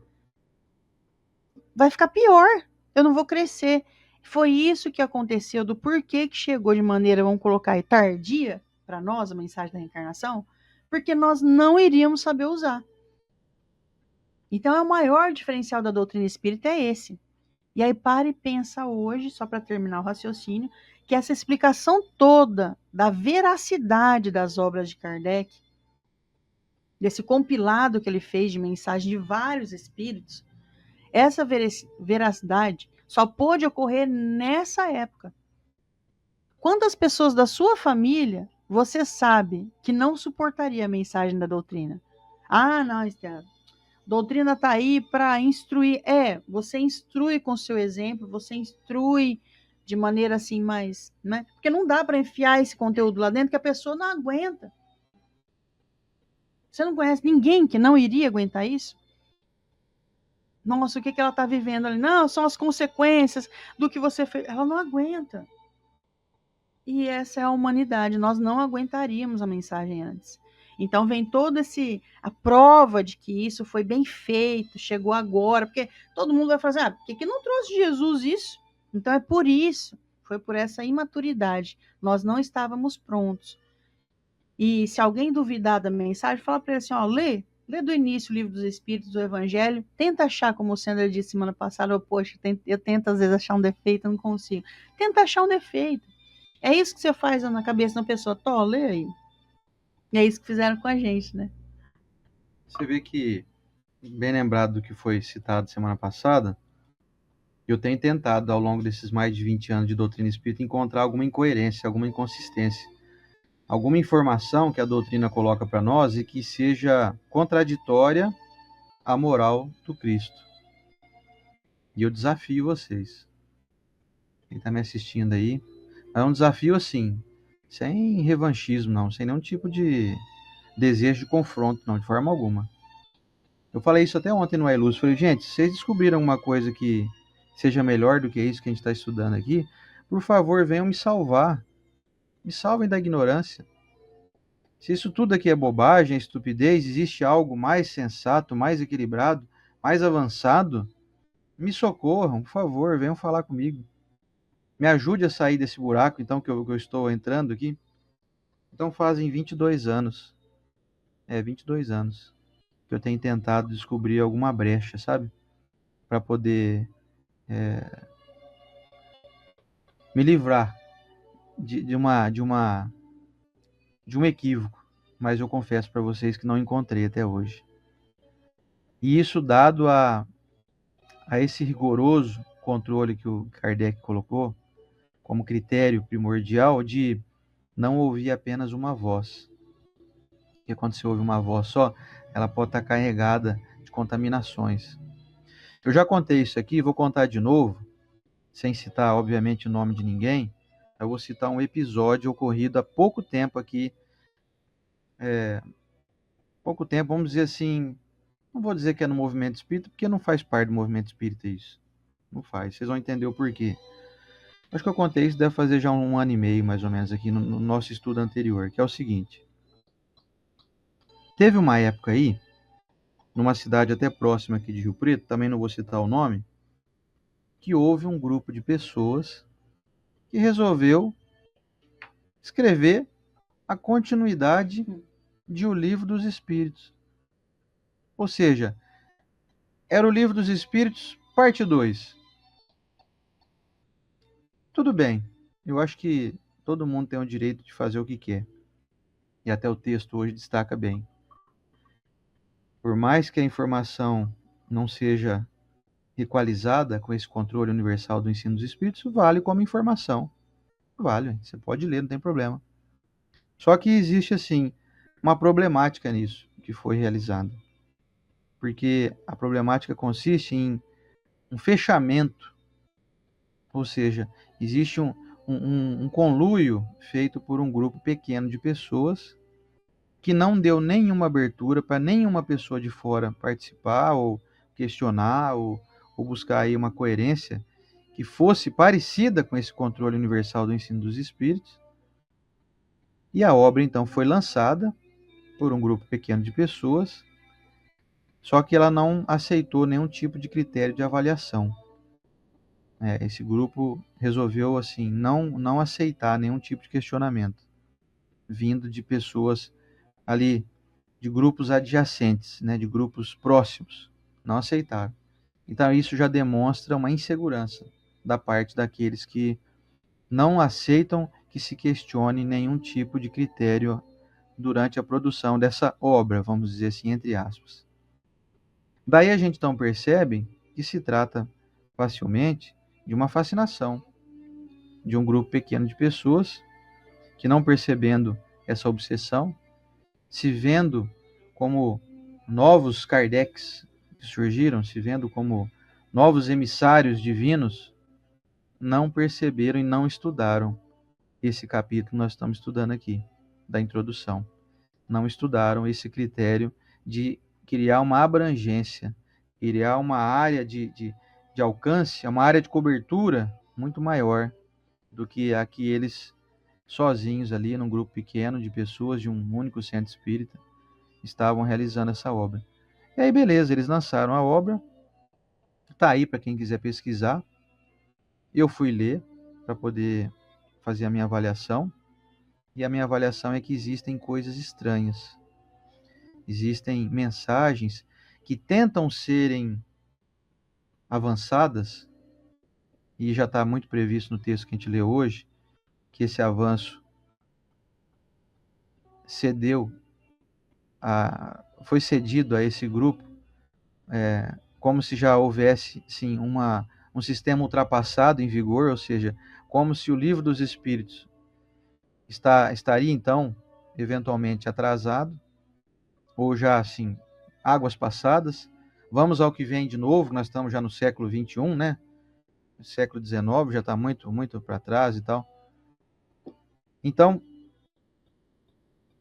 vai ficar pior. Eu não vou crescer. Foi isso que aconteceu, do porquê que chegou de maneira, vamos colocar aí, tardia para nós a mensagem da reencarnação, porque nós não iríamos saber usar. Então, é o maior diferencial da doutrina espírita é esse. E aí para e pensa hoje, só para terminar o raciocínio, que essa explicação toda da veracidade das obras de Kardec, desse compilado que ele fez de mensagem de vários espíritos, essa veracidade só pôde ocorrer nessa época. Quantas pessoas da sua família você sabe que não suportaria a mensagem da doutrina? Ah, não, Estela, doutrina está aí para instruir. Você instrui com o seu exemplo, você instrui de maneira assim mais, né? Porque não dá para enfiar esse conteúdo lá dentro que a pessoa não aguenta. Você não conhece ninguém que não iria aguentar isso? Nossa, o que ela está vivendo ali? Não, são as consequências do que você fez. Ela não aguenta. E essa é a humanidade. Nós não aguentaríamos a mensagem antes. Então vem todo a prova de que isso foi bem feito, chegou agora, porque todo mundo vai falar assim, por que não trouxe Jesus isso? Então é por isso, foi por essa imaturidade. Nós não estávamos prontos. E se alguém duvidar da mensagem, fala para ele assim, lê do início o livro dos Espíritos, do Evangelho, tenta achar, como o Sandra disse semana passada, poxa, eu tento às vezes achar um defeito, eu não consigo. Tenta achar um defeito. É isso que você faz na cabeça da pessoa, lê aí. E é isso que fizeram com a gente, né? Você vê que, bem lembrado do que foi citado semana passada, eu tenho tentado, ao longo desses mais de 20 anos de doutrina espírita, encontrar alguma incoerência, alguma inconsistência, alguma informação que a doutrina coloca para nós e que seja contraditória à moral do Cristo. E eu desafio vocês. Quem está me assistindo aí, é um desafio assim, sem revanchismo não, sem nenhum tipo de desejo de confronto não, de forma alguma. Eu falei isso até ontem no iLuz, falei, gente, se vocês descobriram uma coisa que seja melhor do que isso que a gente está estudando aqui, por favor, venham me salvar. Me salvem da ignorância. Se isso tudo aqui é bobagem, é estupidez, existe algo mais sensato, mais equilibrado, mais avançado, me socorram, por favor, venham falar comigo. Me ajude a sair desse buraco, então, que eu estou entrando aqui. Então, fazem 22 anos. 22 anos que eu tenho tentado descobrir alguma brecha, sabe? Para poder me livrar de um equívoco. Mas eu confesso para vocês que não encontrei até hoje. E isso dado a esse rigoroso controle que o Kardec colocou como critério primordial de não ouvir apenas uma voz. Porque quando você ouve uma voz só, ela pode estar carregada de contaminações. Eu já contei isso aqui, vou contar de novo, sem citar, obviamente, o nome de ninguém. Eu vou citar um episódio ocorrido há pouco tempo aqui. Pouco tempo, vamos dizer assim, não vou dizer que é no movimento espírita, porque não faz parte do movimento espírita isso. Não faz, vocês vão entender o porquê. Acho que eu contei isso, deve fazer já um ano e meio, mais ou menos, aqui no nosso estudo anterior, que é o seguinte. Teve uma época aí, numa cidade até próxima aqui de Rio Preto, também não vou citar o nome, que houve um grupo de pessoas que resolveu escrever a continuidade de O Livro dos Espíritos. Ou seja, era O Livro dos Espíritos, parte 2. Tudo bem, eu acho que todo mundo tem o direito de fazer o que quer. E até o texto hoje destaca bem. Por mais que a informação não seja equalizada com esse controle universal do ensino dos espíritos, vale como informação. Vale, você pode ler, não tem problema. Só que existe, assim, uma problemática nisso que foi realizada. Porque a problemática consiste em um fechamento, ou seja, existe um conluio feito por um grupo pequeno de pessoas que não deu nenhuma abertura para nenhuma pessoa de fora participar ou questionar ou buscar aí uma coerência que fosse parecida com esse controle universal do ensino dos espíritos. E a obra então foi lançada por um grupo pequeno de pessoas, só que ela não aceitou nenhum tipo de critério de avaliação. Esse grupo resolveu assim não aceitar nenhum tipo de questionamento vindo de pessoas ali de grupos adjacentes, né, de grupos próximos, não aceitaram. Então isso já demonstra uma insegurança da parte daqueles que não aceitam que se questione nenhum tipo de critério durante a produção dessa obra, vamos dizer assim, entre aspas. Daí a gente então percebe que se trata facilmente de uma fascinação de um grupo pequeno de pessoas que, não percebendo essa obsessão, se vendo como novos Kardec's que surgiram, se vendo como novos emissários divinos, não perceberam e não estudaram esse capítulo que nós estamos estudando aqui, da introdução. Não estudaram esse critério de criar uma abrangência, criar uma área de alcance, uma área de cobertura muito maior do que a que eles, sozinhos ali, num grupo pequeno de pessoas de um único centro espírita, estavam realizando essa obra. E aí, beleza, eles lançaram a obra, tá aí para quem quiser pesquisar. Eu fui ler para poder fazer a minha avaliação, e a minha avaliação é que existem coisas estranhas. Existem mensagens que tentam serem avançadas, e já está muito previsto no texto que a gente leu hoje, que esse avanço foi cedido a esse grupo, como se já houvesse sim um sistema ultrapassado em vigor, ou seja, como se o Livro dos Espíritos estaria então eventualmente atrasado, ou já assim, águas passadas. Vamos ao que vem de novo, nós estamos já no século XXI, né? O século XIX já está muito, muito para trás e tal. Então,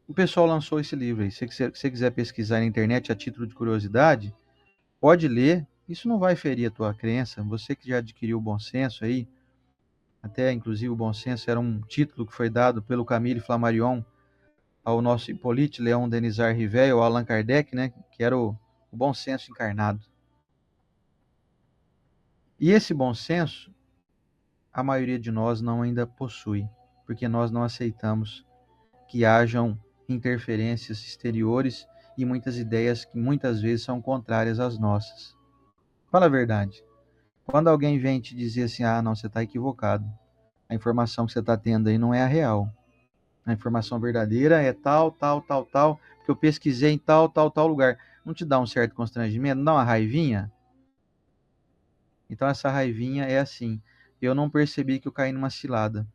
o pessoal lançou esse livro aí. Se você quiser pesquisar na internet a título de curiosidade, pode ler. Isso não vai ferir a tua crença. Você que já adquiriu o bom senso aí, até inclusive o bom senso era um título que foi dado pelo Camille Flammarion ao nosso Hippolyte Léon Denisard Rivet, ou Allan Kardec, né, que era o bom senso encarnado. E esse bom senso, a maioria de nós não ainda possui, porque nós não aceitamos que hajam interferências exteriores e muitas ideias que muitas vezes são contrárias às nossas. Fala a verdade. Quando alguém vem te dizer assim, não, você está equivocado, a informação que você está tendo aí não é a real. A informação verdadeira é tal, tal, tal, tal, que eu pesquisei em tal, tal, tal lugar. Não te dá um certo constrangimento? Não dá uma raivinha? Então essa raivinha é assim, eu não percebi que eu caí numa cilada.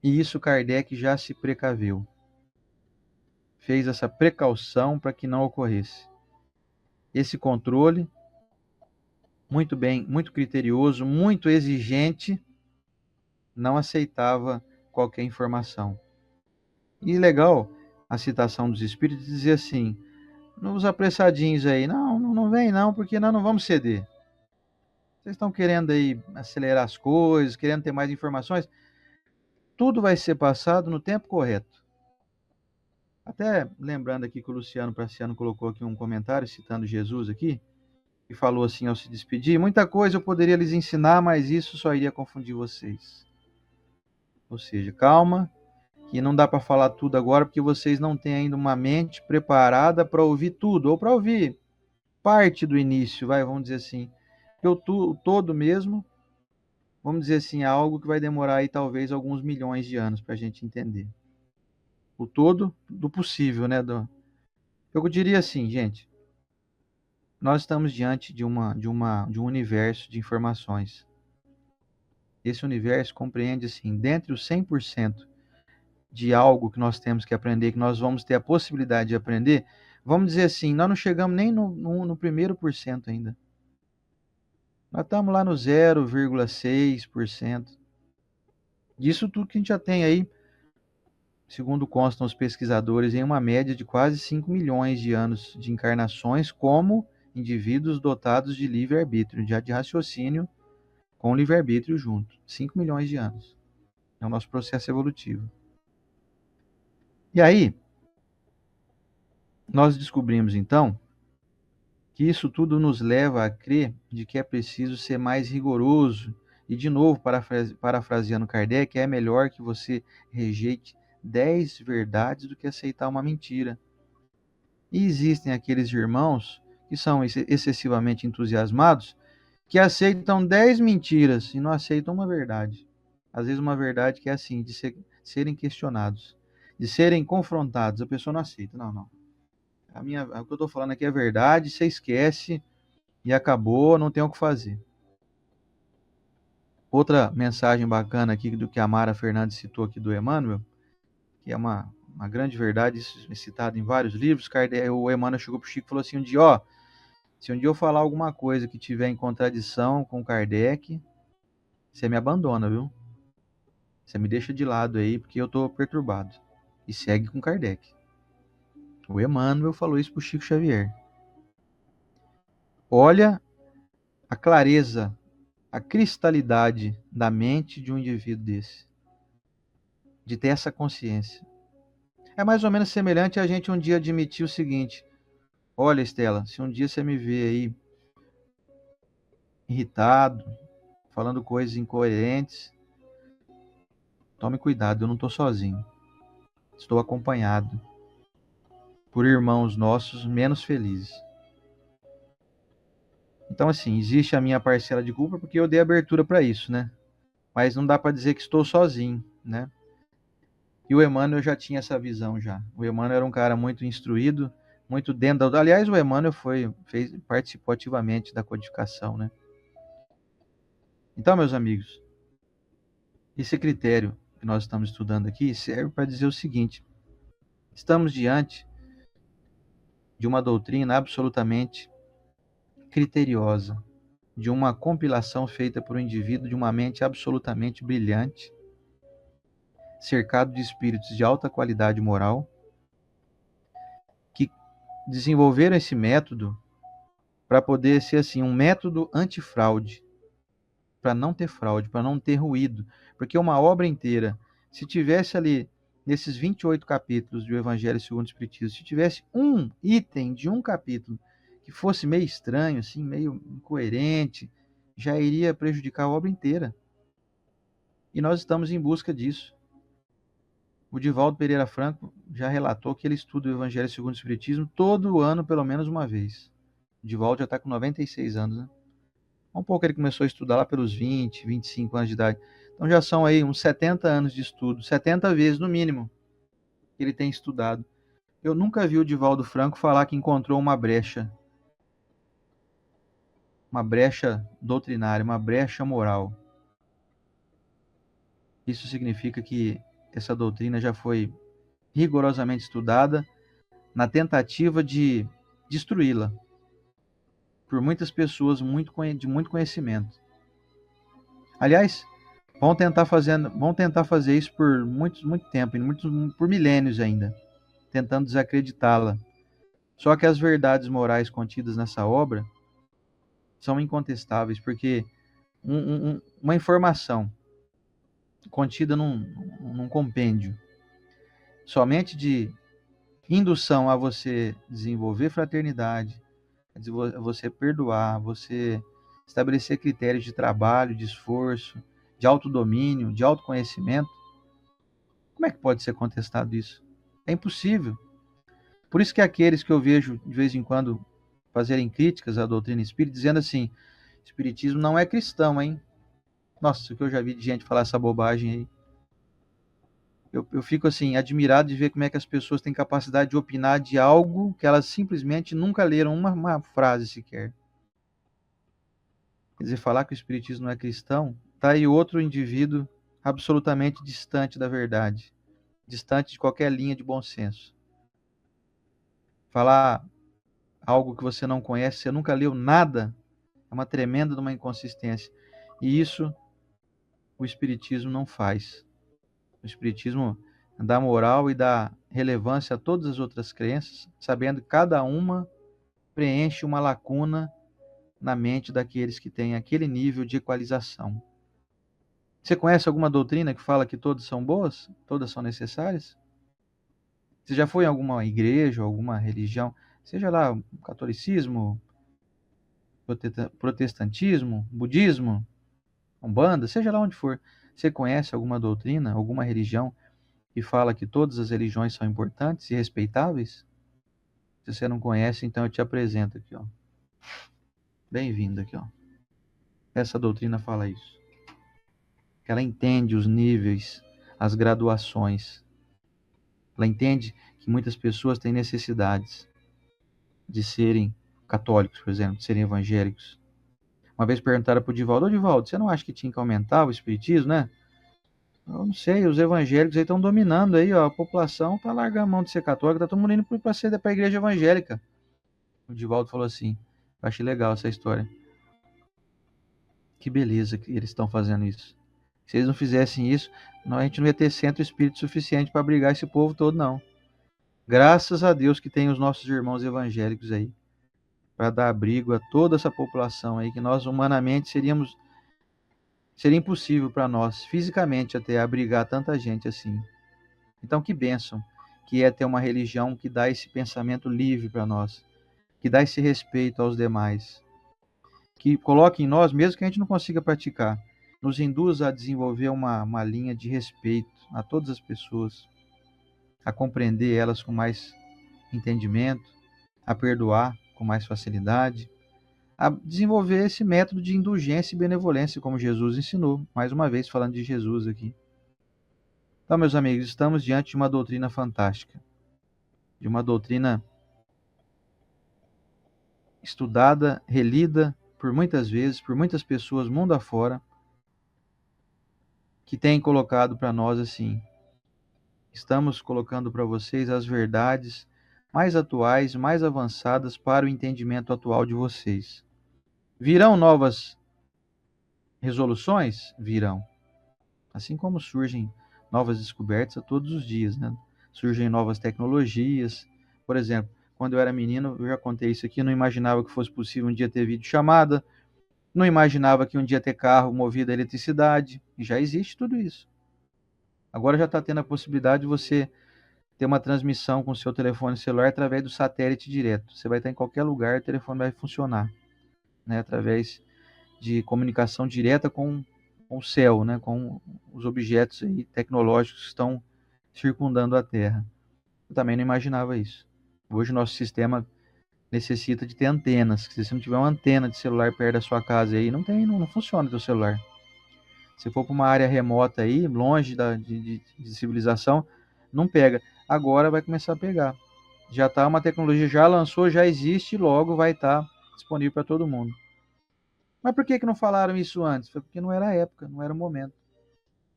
E isso Kardec já se precaveu. Fez essa precaução para que não ocorresse. Esse controle, muito bem, muito criterioso, muito exigente, não aceitava qualquer informação. E legal a citação dos espíritos dizer assim, nos apressadinhos aí, não vem não, porque nós não vamos ceder. Vocês estão querendo aí acelerar as coisas, querendo ter mais informações, tudo vai ser passado no tempo correto. Até lembrando aqui que o Luciano Praciano colocou aqui um comentário citando Jesus aqui, e falou assim ao se despedir, muita coisa eu poderia lhes ensinar, mas isso só iria confundir vocês. Ou seja, calma, que não dá para falar tudo agora, porque vocês não têm ainda uma mente preparada para ouvir tudo, ou para ouvir parte do início, vamos dizer assim. Porque o todo mesmo, vamos dizer assim, é algo que vai demorar aí talvez alguns milhões de anos para a gente entender. O todo do possível, né? Eu diria assim, gente, nós estamos diante de um universo de informações. Esse universo compreende, assim, dentre os 100% de algo que nós temos que aprender, que nós vamos ter a possibilidade de aprender, vamos dizer assim, nós não chegamos nem no primeiro por cento ainda. Nós estamos lá no 0,6% disso tudo que a gente já tem aí, segundo constam os pesquisadores, em uma média de quase 5 milhões de anos de encarnações como indivíduos dotados de livre-arbítrio, de raciocínio com livre-arbítrio junto. 5 milhões de anos. É o nosso processo evolutivo. E aí, nós descobrimos então que isso tudo nos leva a crer de que é preciso ser mais rigoroso. E, de novo, parafraseando Kardec, é melhor que você rejeite 10 verdades do que aceitar uma mentira. E existem aqueles irmãos que são excessivamente entusiasmados, que aceitam 10 mentiras e não aceitam uma verdade. Às vezes uma verdade que é assim, de serem questionados, de serem confrontados, a pessoa não aceita. Não, não. O que eu estou falando aqui é verdade, você esquece e acabou, não tem o que fazer. Outra mensagem bacana aqui do que a Mara Fernandes citou aqui do Emmanuel, que é uma grande verdade, isso é citado em vários livros. O Emmanuel chegou para o Chico e falou assim, se um dia eu falar alguma coisa que tiver em contradição com Kardec, você me abandona, viu? Você me deixa de lado aí, porque eu estou perturbado. E segue com Kardec. O Emmanuel falou isso para o Chico Xavier. Olha a clareza, a cristalidade da mente de um indivíduo desse. De ter essa consciência. É mais ou menos semelhante a gente um dia admitir o seguinte: olha, Estela, se um dia você me vê aí irritado, falando coisas incoerentes, tome cuidado, eu não estou sozinho. Estou acompanhado por irmãos nossos menos felizes. Então, assim, existe a minha parcela de culpa porque eu dei abertura para isso, né? Mas não dá para dizer que estou sozinho, né? E o Emmanuel já tinha essa visão já. O Emmanuel era um cara muito instruído, muito dentro da... Aliás, o Emmanuel participou ativamente da codificação, né? Então, meus amigos, esse critério que nós estamos estudando aqui serve para dizer o seguinte: estamos diante de uma doutrina absolutamente criteriosa, de uma compilação feita por um indivíduo de uma mente absolutamente brilhante, cercado de espíritos de alta qualidade moral, que desenvolveram esse método para poder ser assim um método antifraude, para não ter fraude, para não ter ruído, porque uma obra inteira, se tivesse ali nesses 28 capítulos do Evangelho segundo o Espiritismo, se tivesse um item de um capítulo que fosse meio estranho, assim, meio incoerente, já iria prejudicar a obra inteira. E nós estamos em busca disso. O Divaldo Pereira Franco já relatou que ele estuda o Evangelho segundo o Espiritismo todo ano, pelo menos uma vez. O Divaldo já está com 96 anos, né? Um pouco ele começou a estudar lá pelos 20, 25 anos de idade. Então já são aí uns 70 anos de estudo, 70 vezes no mínimo, que ele tem estudado. Eu nunca vi o Divaldo Franco falar que encontrou uma brecha doutrinária, uma brecha moral. Isso significa que essa doutrina já foi rigorosamente estudada na tentativa de destruí-la por muitas pessoas de muito conhecimento. Aliás, vão tentar fazer isso por muito tempo, por milênios ainda, tentando desacreditá-la. Só que as verdades morais contidas nessa obra são incontestáveis, porque uma informação contida num compêndio somente de indução a você desenvolver fraternidade, a você perdoar, a você estabelecer critérios de trabalho, de esforço, de autodomínio, de autoconhecimento, Como é que pode ser contestado isso? É impossível. Por isso que aqueles que eu vejo de vez em quando fazerem críticas à doutrina espírita, dizendo assim, espiritismo não é cristão, hein? Nossa, o que eu já vi de gente falar essa bobagem aí. Eu fico assim, admirado de ver como é que as pessoas têm capacidade de opinar de algo que elas simplesmente nunca leram uma frase sequer. Quer dizer, falar que o espiritismo não é cristão, tá aí outro indivíduo absolutamente distante da verdade, distante de qualquer linha de bom senso. Falar algo que você não conhece, você nunca leu nada, é uma tremenda de uma inconsistência. E isso o espiritismo não faz. O espiritismo dá moral e dá relevância a todas as outras crenças, sabendo que cada uma preenche uma lacuna na mente daqueles que têm aquele nível de equalização. Você conhece alguma doutrina que fala que todas são boas? Todas são necessárias? Você já foi em alguma igreja, alguma religião, seja lá catolicismo, protestantismo, budismo, umbanda, seja lá onde for. Você conhece alguma doutrina, alguma religião que fala que todas as religiões são importantes e respeitáveis? Se você não conhece, então eu te apresento aqui, ó. Bem-vindo aqui, ó. Essa doutrina fala isso. Que ela entende os níveis, as graduações. Ela entende que muitas pessoas têm necessidades de serem católicos, por exemplo, de serem evangélicos. Uma vez perguntaram para o Divaldo, ô Divaldo, você não acha que tinha que aumentar o espiritismo, né? Eu não sei, os evangélicos aí estão dominando aí, ó, a população está largando a mão de ser católica, tá todo mundo indo para a igreja evangélica. O Divaldo falou assim, eu achei legal essa história. Que beleza que eles estão fazendo isso. Se eles não fizessem isso, a gente não ia ter centro espírita suficiente para abrigar esse povo todo, não. Graças a Deus que tem os nossos irmãos evangélicos aí, para dar abrigo a toda essa população aí, que nós humanamente seria impossível para nós, fisicamente até, abrigar tanta gente assim. Então, que bênção que é ter uma religião que dá esse pensamento livre para nós, que dá esse respeito aos demais, que coloque em nós, mesmo que a gente não consiga praticar, nos induz a desenvolver uma linha de respeito a todas as pessoas, a compreender elas com mais entendimento, a perdoar com mais facilidade, a desenvolver esse método de indulgência e benevolência, como Jesus ensinou. Mais uma vez, falando de Jesus aqui. Então, meus amigos, estamos diante de uma doutrina fantástica, de uma doutrina estudada, relida por muitas vezes, por muitas pessoas mundo afora, que tem colocado para nós assim: estamos colocando para vocês as verdades mais atuais, mais avançadas para o entendimento atual de vocês. Virão novas resoluções? Virão. Assim como surgem novas descobertas a todos os dias, né? Surgem novas tecnologias. Por exemplo, quando eu era menino, eu já contei isso aqui, não imaginava que fosse possível um dia ter videochamada, não imaginava que um dia ter carro movido a eletricidade, e já existe tudo isso. Agora já está tendo a possibilidade de você ter uma transmissão com o seu telefone celular através do satélite direto. Você vai estar em qualquer lugar, o telefone vai funcionar, né? Através de comunicação direta com o céu, né? Com os objetos aí tecnológicos que estão circundando a Terra. Eu também não imaginava isso. Hoje o nosso sistema necessita de ter antenas. Se você não tiver uma antena de celular perto da sua casa aí, não funciona o teu celular. Se for para uma área remota aí, longe de civilização, não pega. Agora vai começar a pegar. Já está uma tecnologia, já lançou, já existe, logo vai estar disponível para todo mundo. Mas por que não falaram isso antes? Foi porque não era a época, não era o momento.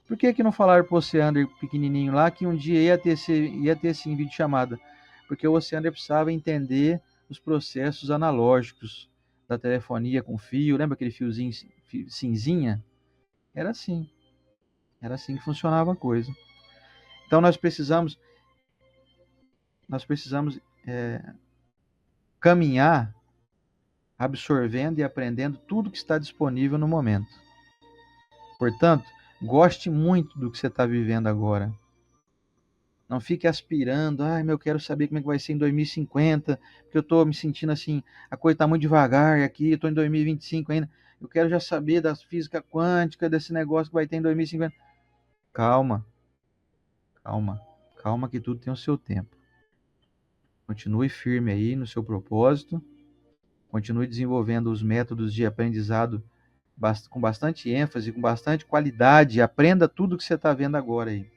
Por que não falaram para o Oceander pequenininho lá que um dia ia ter sim vídeo chamada? Porque o Oceander precisava entender os processos analógicos da telefonia com fio. Lembra aquele fiozinho cinzinha? Era assim. Era assim que funcionava a coisa. Então nós precisamos caminhar absorvendo e aprendendo tudo que está disponível no momento. Portanto, goste muito do que você está vivendo agora. Não fique aspirando, eu quero saber como é que vai ser em 2050, porque eu estou me sentindo assim, a coisa está muito devagar aqui, eu estou em 2025 ainda, eu quero já saber da física quântica, desse negócio que vai ter em 2050. Calma, Calma, calma que tudo tem o seu tempo. Continue firme aí no seu propósito, continue desenvolvendo os métodos de aprendizado com bastante ênfase, com bastante qualidade. Aprenda tudo que você está vendo agora aí.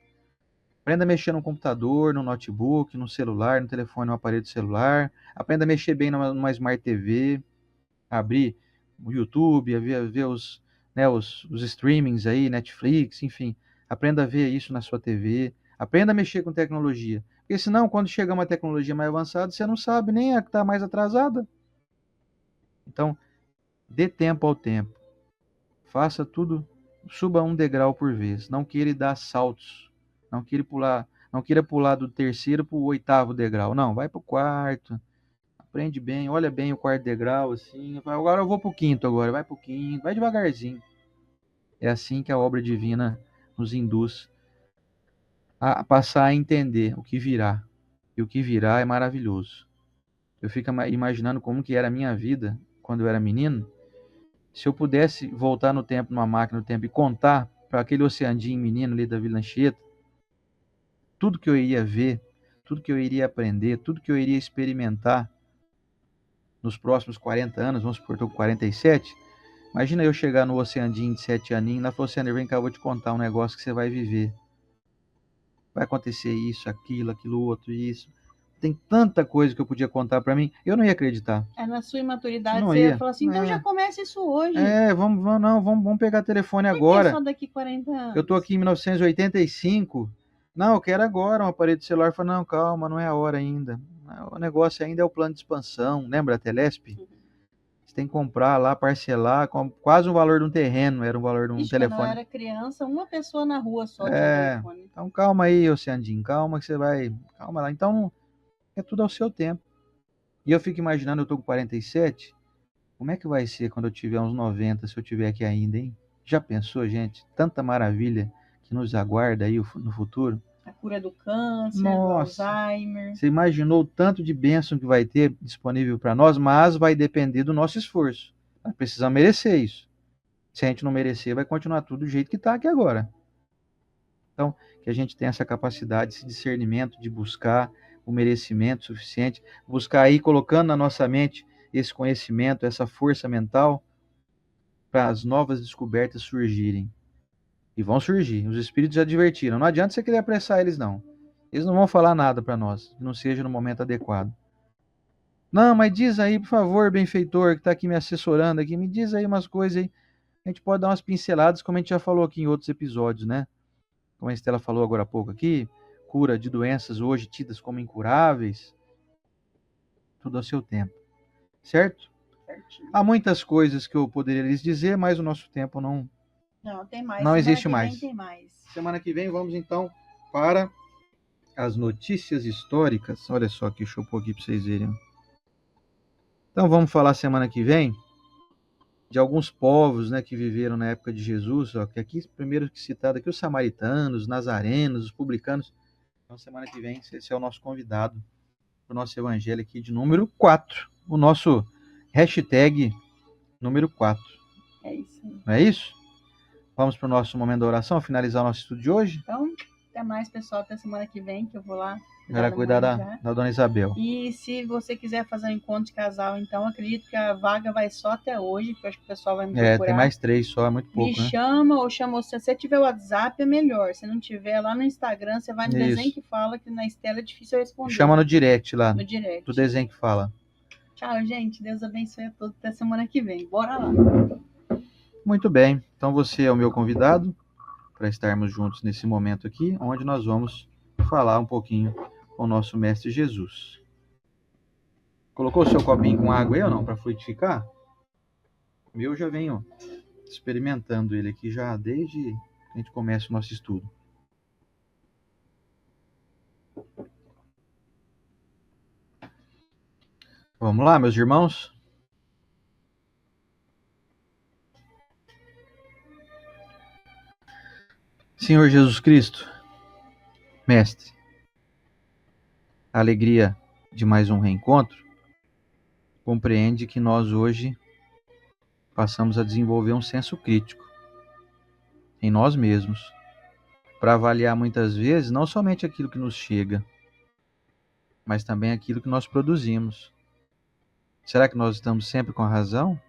Aprenda a mexer no computador, no notebook, no celular, no telefone, no aparelho celular. Aprenda a mexer bem numa Smart TV, abrir o YouTube, a ver os streamings aí, Netflix, enfim. Aprenda a ver isso na sua TV. Aprenda a mexer com tecnologia. Porque senão, quando chegar uma tecnologia mais avançada, você não sabe nem a que está mais atrasada. Então, dê tempo ao tempo. Faça tudo, suba um degrau por vez. Não queira dar saltos. Não queira pular do terceiro para o oitavo degrau. Não, vai para o quarto. Aprende bem, olha bem o quarto degrau, assim. Agora eu vou para o quinto agora, vai para o quinto, vai devagarzinho. É assim que a obra divina nos induz a passar a entender o que virá. E o que virá é maravilhoso. Eu fico imaginando como que era a minha vida quando eu era menino. Se eu pudesse voltar no tempo, numa máquina do tempo, e contar para aquele Oceandinho menino ali da Vila Anchieta, tudo que eu iria ver, tudo que eu iria aprender, tudo que eu iria experimentar nos próximos 40 anos, vamos supor, estou com 47, imagina eu chegar no Oceandinho de 7 aninhos, lá falou, Oceandinho, vem cá, eu vou te contar um negócio que você vai viver. Vai acontecer isso, aquilo outro, isso. Tem tanta coisa que eu podia contar para mim, eu não ia acreditar. Na sua imaturidade, não você ia ia falar assim, então já começa isso hoje. Vamos pegar telefone Por que agora. só daqui 40 anos? Eu estou aqui em 1985, não, eu quero agora um aparelho de celular. Eu falei, não, calma, não é a hora ainda. O negócio ainda é o plano de expansão, lembra a Telesp? Você tem que comprar lá, parcelar, quase o valor de um terreno, era o valor de um telefone. Quando eu era criança, uma pessoa na rua só tinha telefone. Então calma aí, Oceandinho, calma que você vai, calma lá. Então, é tudo ao seu tempo. E eu fico imaginando, eu tô com 47, como é que vai ser quando eu tiver uns 90, se eu tiver aqui ainda, hein? Já pensou, gente? Tanta maravilha que nos aguarda aí no futuro. A cura do câncer, do Alzheimer. Você imaginou o tanto de bênção que vai ter disponível para nós, mas vai depender do nosso esforço. Nós precisamos merecer isso. Se a gente não merecer, vai continuar tudo do jeito que está aqui agora. Então, que a gente tenha essa capacidade, esse discernimento de buscar o merecimento suficiente, buscar aí, colocando na nossa mente esse conhecimento, essa força mental, para as novas descobertas surgirem. E vão surgir. Os espíritos já advertiram. Não adianta você querer apressar eles, não. Eles não vão falar nada para nós, que não seja no momento adequado. Não, mas diz aí, por favor, benfeitor, que está aqui me assessorando aqui, me diz aí umas coisas aí. A gente pode dar umas pinceladas, como a gente já falou aqui em outros episódios, né? Como a Estela falou agora há pouco aqui, cura de doenças hoje tidas como incuráveis. Tudo ao seu tempo. Certo? Certinho. Há muitas coisas que eu poderia lhes dizer, mas o nosso tempo não tem mais. Não existe mais. Tem mais. Semana que vem vamos então para as notícias históricas. Olha só que deixa eu pôr aqui para vocês verem. Então vamos falar semana que vem de alguns povos, né, que viveram na época de Jesus. Ó, que aqui primeiro que citado aqui os samaritanos, os nazarenos, os publicanos. Então semana que vem esse é o nosso convidado para o nosso evangelho aqui de número 4. O nosso hashtag número 4. É isso aí. Não é isso? Vamos para o nosso momento da oração, finalizar o nosso estudo de hoje? Então, até mais, pessoal. Até semana que vem, que eu vou lá. Vai cuidar da dona Isabel. E se você quiser fazer um encontro de casal, então, acredito que a vaga vai só até hoje, porque eu acho que o pessoal vai me procurar. Tem mais 3 só, é muito pouco, Me chama ou chama você. Se você tiver o WhatsApp, é melhor. Se não tiver, lá no Instagram, você vai no desenho que fala, que na Estela é difícil eu responder. Chama no direct lá. No direct. Do desenho que fala. Tchau, gente. Deus abençoe a todos. Até semana que vem. Bora lá. Muito bem. Então você é o meu convidado para estarmos juntos nesse momento aqui, onde nós vamos falar um pouquinho com o nosso Mestre Jesus. Colocou o seu copinho com água aí ou não, para fluidificar? Eu já venho experimentando ele aqui já desde que a gente começa o nosso estudo. Vamos lá, meus irmãos? Senhor Jesus Cristo, Mestre, a alegria de mais um reencontro, compreende que nós hoje passamos a desenvolver um senso crítico em nós mesmos, para avaliar muitas vezes não somente aquilo que nos chega, mas também aquilo que nós produzimos. Será que nós estamos sempre com a razão?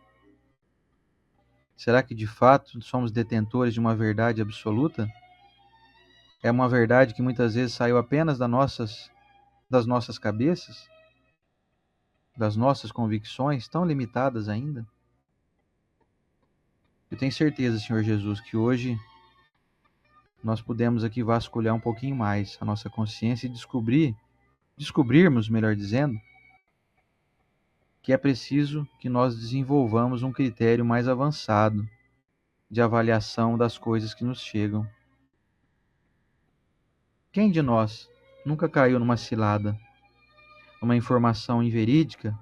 Será que de fato somos detentores de uma verdade absoluta? É uma verdade que muitas vezes saiu apenas das nossas cabeças, das nossas convicções, tão limitadas ainda? Eu tenho certeza, Senhor Jesus, que hoje nós podemos aqui vasculhar um pouquinho mais a nossa consciência e descobrirmos, melhor dizendo, que é preciso que nós desenvolvamos um critério mais avançado de avaliação das coisas que nos chegam. Quem de nós nunca caiu numa cilada, numa informação inverídica,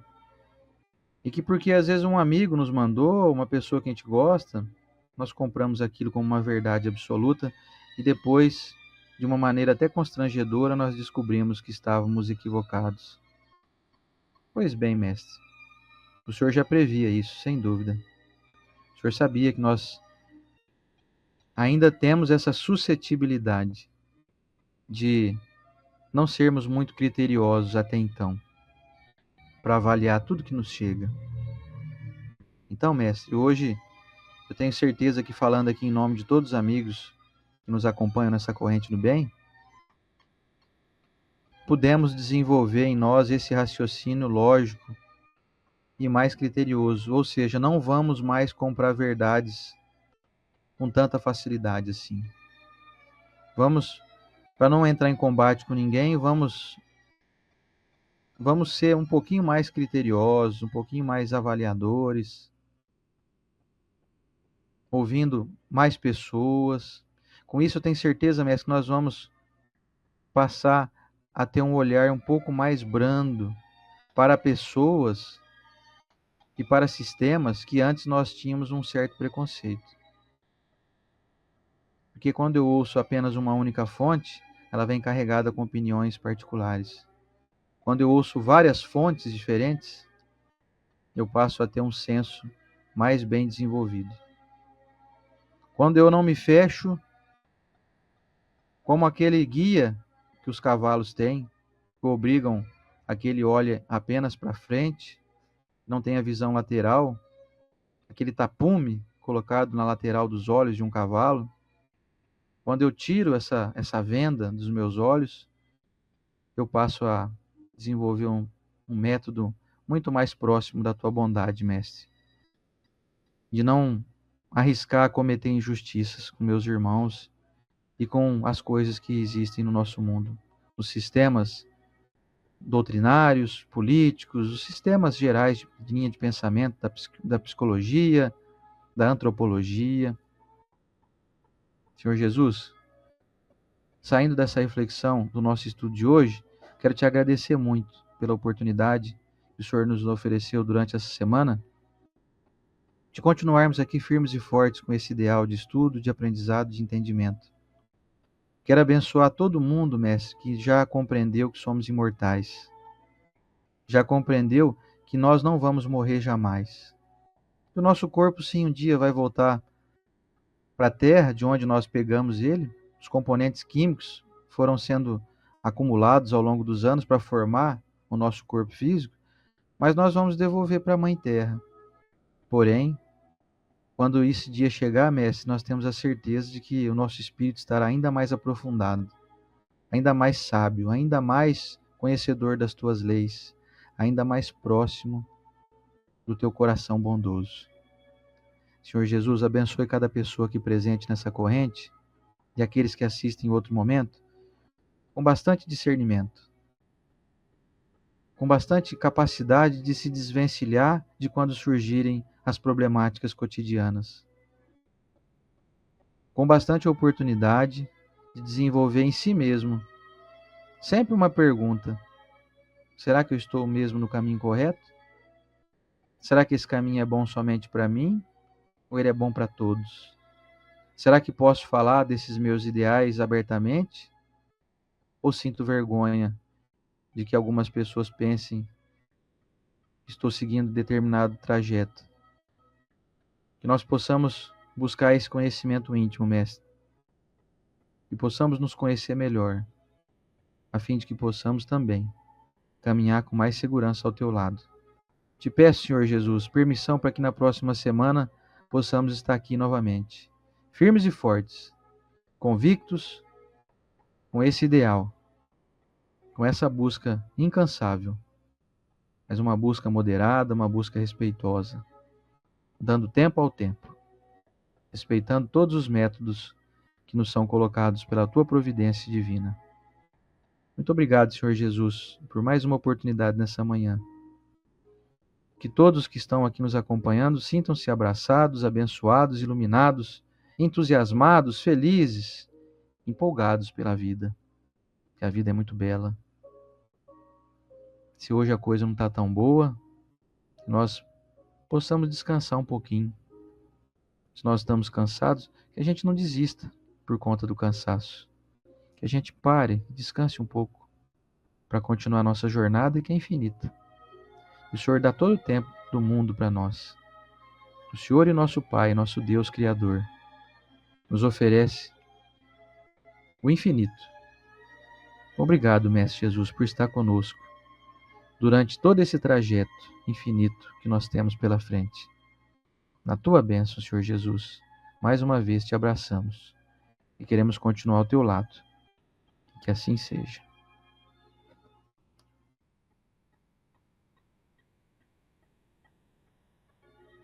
e que porque às vezes um amigo nos mandou, uma pessoa que a gente gosta, nós compramos aquilo como uma verdade absoluta e depois, de uma maneira até constrangedora, nós descobrimos que estávamos equivocados. Pois bem, mestre, o senhor já previa isso, sem dúvida. O senhor sabia que nós ainda temos essa suscetibilidade de não sermos muito criteriosos até então, para avaliar tudo que nos chega. Então, mestre, hoje eu tenho certeza que falando aqui em nome de todos os amigos que nos acompanham nessa corrente do bem, pudemos desenvolver em nós esse raciocínio lógico e mais criterioso, ou seja, não vamos mais comprar verdades com tanta facilidade assim. Vamos, para não entrar em combate com ninguém, vamos ser um pouquinho mais criteriosos, um pouquinho mais avaliadores, ouvindo mais pessoas. Com isso, eu tenho certeza, mestre, que nós vamos passar a ter um olhar um pouco mais brando para pessoas e para sistemas que antes nós tínhamos um certo preconceito. Porque quando eu ouço apenas uma única fonte, ela vem carregada com opiniões particulares. Quando eu ouço várias fontes diferentes, eu passo a ter um senso mais bem desenvolvido. Quando eu não me fecho, como aquele guia que os cavalos têm, que obrigam a que ele olhe apenas para frente, não tenha visão lateral, aquele tapume colocado na lateral dos olhos de um cavalo, quando eu tiro essa venda dos meus olhos, eu passo a desenvolver um método muito mais próximo da tua bondade, mestre. De não arriscar cometer injustiças com meus irmãos e com as coisas que existem no nosso mundo. Os sistemas doutrinários, políticos, os sistemas gerais de linha de pensamento da psicologia, da antropologia. Senhor Jesus, saindo dessa reflexão do nosso estudo de hoje, quero te agradecer muito pela oportunidade que o Senhor nos ofereceu durante essa semana de continuarmos aqui firmes e fortes com esse ideal de estudo, de aprendizado, de entendimento. Quero abençoar todo mundo, mestre, que já compreendeu que somos imortais, já compreendeu que nós não vamos morrer jamais. O nosso corpo, sim, um dia vai voltar para a Terra, de onde nós pegamos ele. Os componentes químicos foram sendo acumulados ao longo dos anos para formar o nosso corpo físico, mas nós vamos devolver para a Mãe Terra. Porém, quando esse dia chegar, mestre, nós temos a certeza de que o nosso espírito estará ainda mais aprofundado, ainda mais sábio, ainda mais conhecedor das tuas leis, ainda mais próximo do teu coração bondoso. Senhor Jesus, abençoe cada pessoa aqui presente nessa corrente e aqueles que assistem em outro momento, com bastante discernimento, com bastante capacidade de se desvencilhar de quando surgirem as problemáticas cotidianas, com bastante oportunidade de desenvolver em si mesmo sempre uma pergunta: será que eu estou mesmo no caminho correto? Será que esse caminho é bom somente para mim ou ele é bom para todos? Será que posso falar desses meus ideais abertamente? Ou sinto vergonha de que algumas pessoas pensem que estou seguindo determinado trajeto? Que nós possamos buscar esse conhecimento íntimo, mestre. e possamos nos conhecer melhor, a fim de que possamos também caminhar com mais segurança ao teu lado. Te peço, Senhor Jesus, permissão para que na próxima semana possamos estar aqui novamente, firmes e fortes, convictos com esse ideal, com essa busca incansável, mas uma busca moderada, uma busca respeitosa, dando tempo ao tempo, respeitando todos os métodos que nos são colocados pela tua providência divina. Muito obrigado, Senhor Jesus, por mais uma oportunidade nessa manhã. Que todos que estão aqui nos acompanhando sintam-se abraçados, abençoados, iluminados, entusiasmados, felizes, empolgados pela vida. Que a vida é muito bela. Se hoje a coisa não está tão boa, que nós possamos descansar um pouquinho. Se nós estamos cansados, que a gente não desista por conta do cansaço. Que a gente pare, descanse um pouco, para continuar a nossa jornada que é infinita. O Senhor dá todo o tempo do mundo para nós. O Senhor e nosso Pai, nosso Deus Criador, nos oferece o infinito. Obrigado, Mestre Jesus, por estar conosco durante todo esse trajeto infinito que nós temos pela frente. Na tua bênção, Senhor Jesus, mais uma vez te abraçamos e queremos continuar ao teu lado. Que assim seja.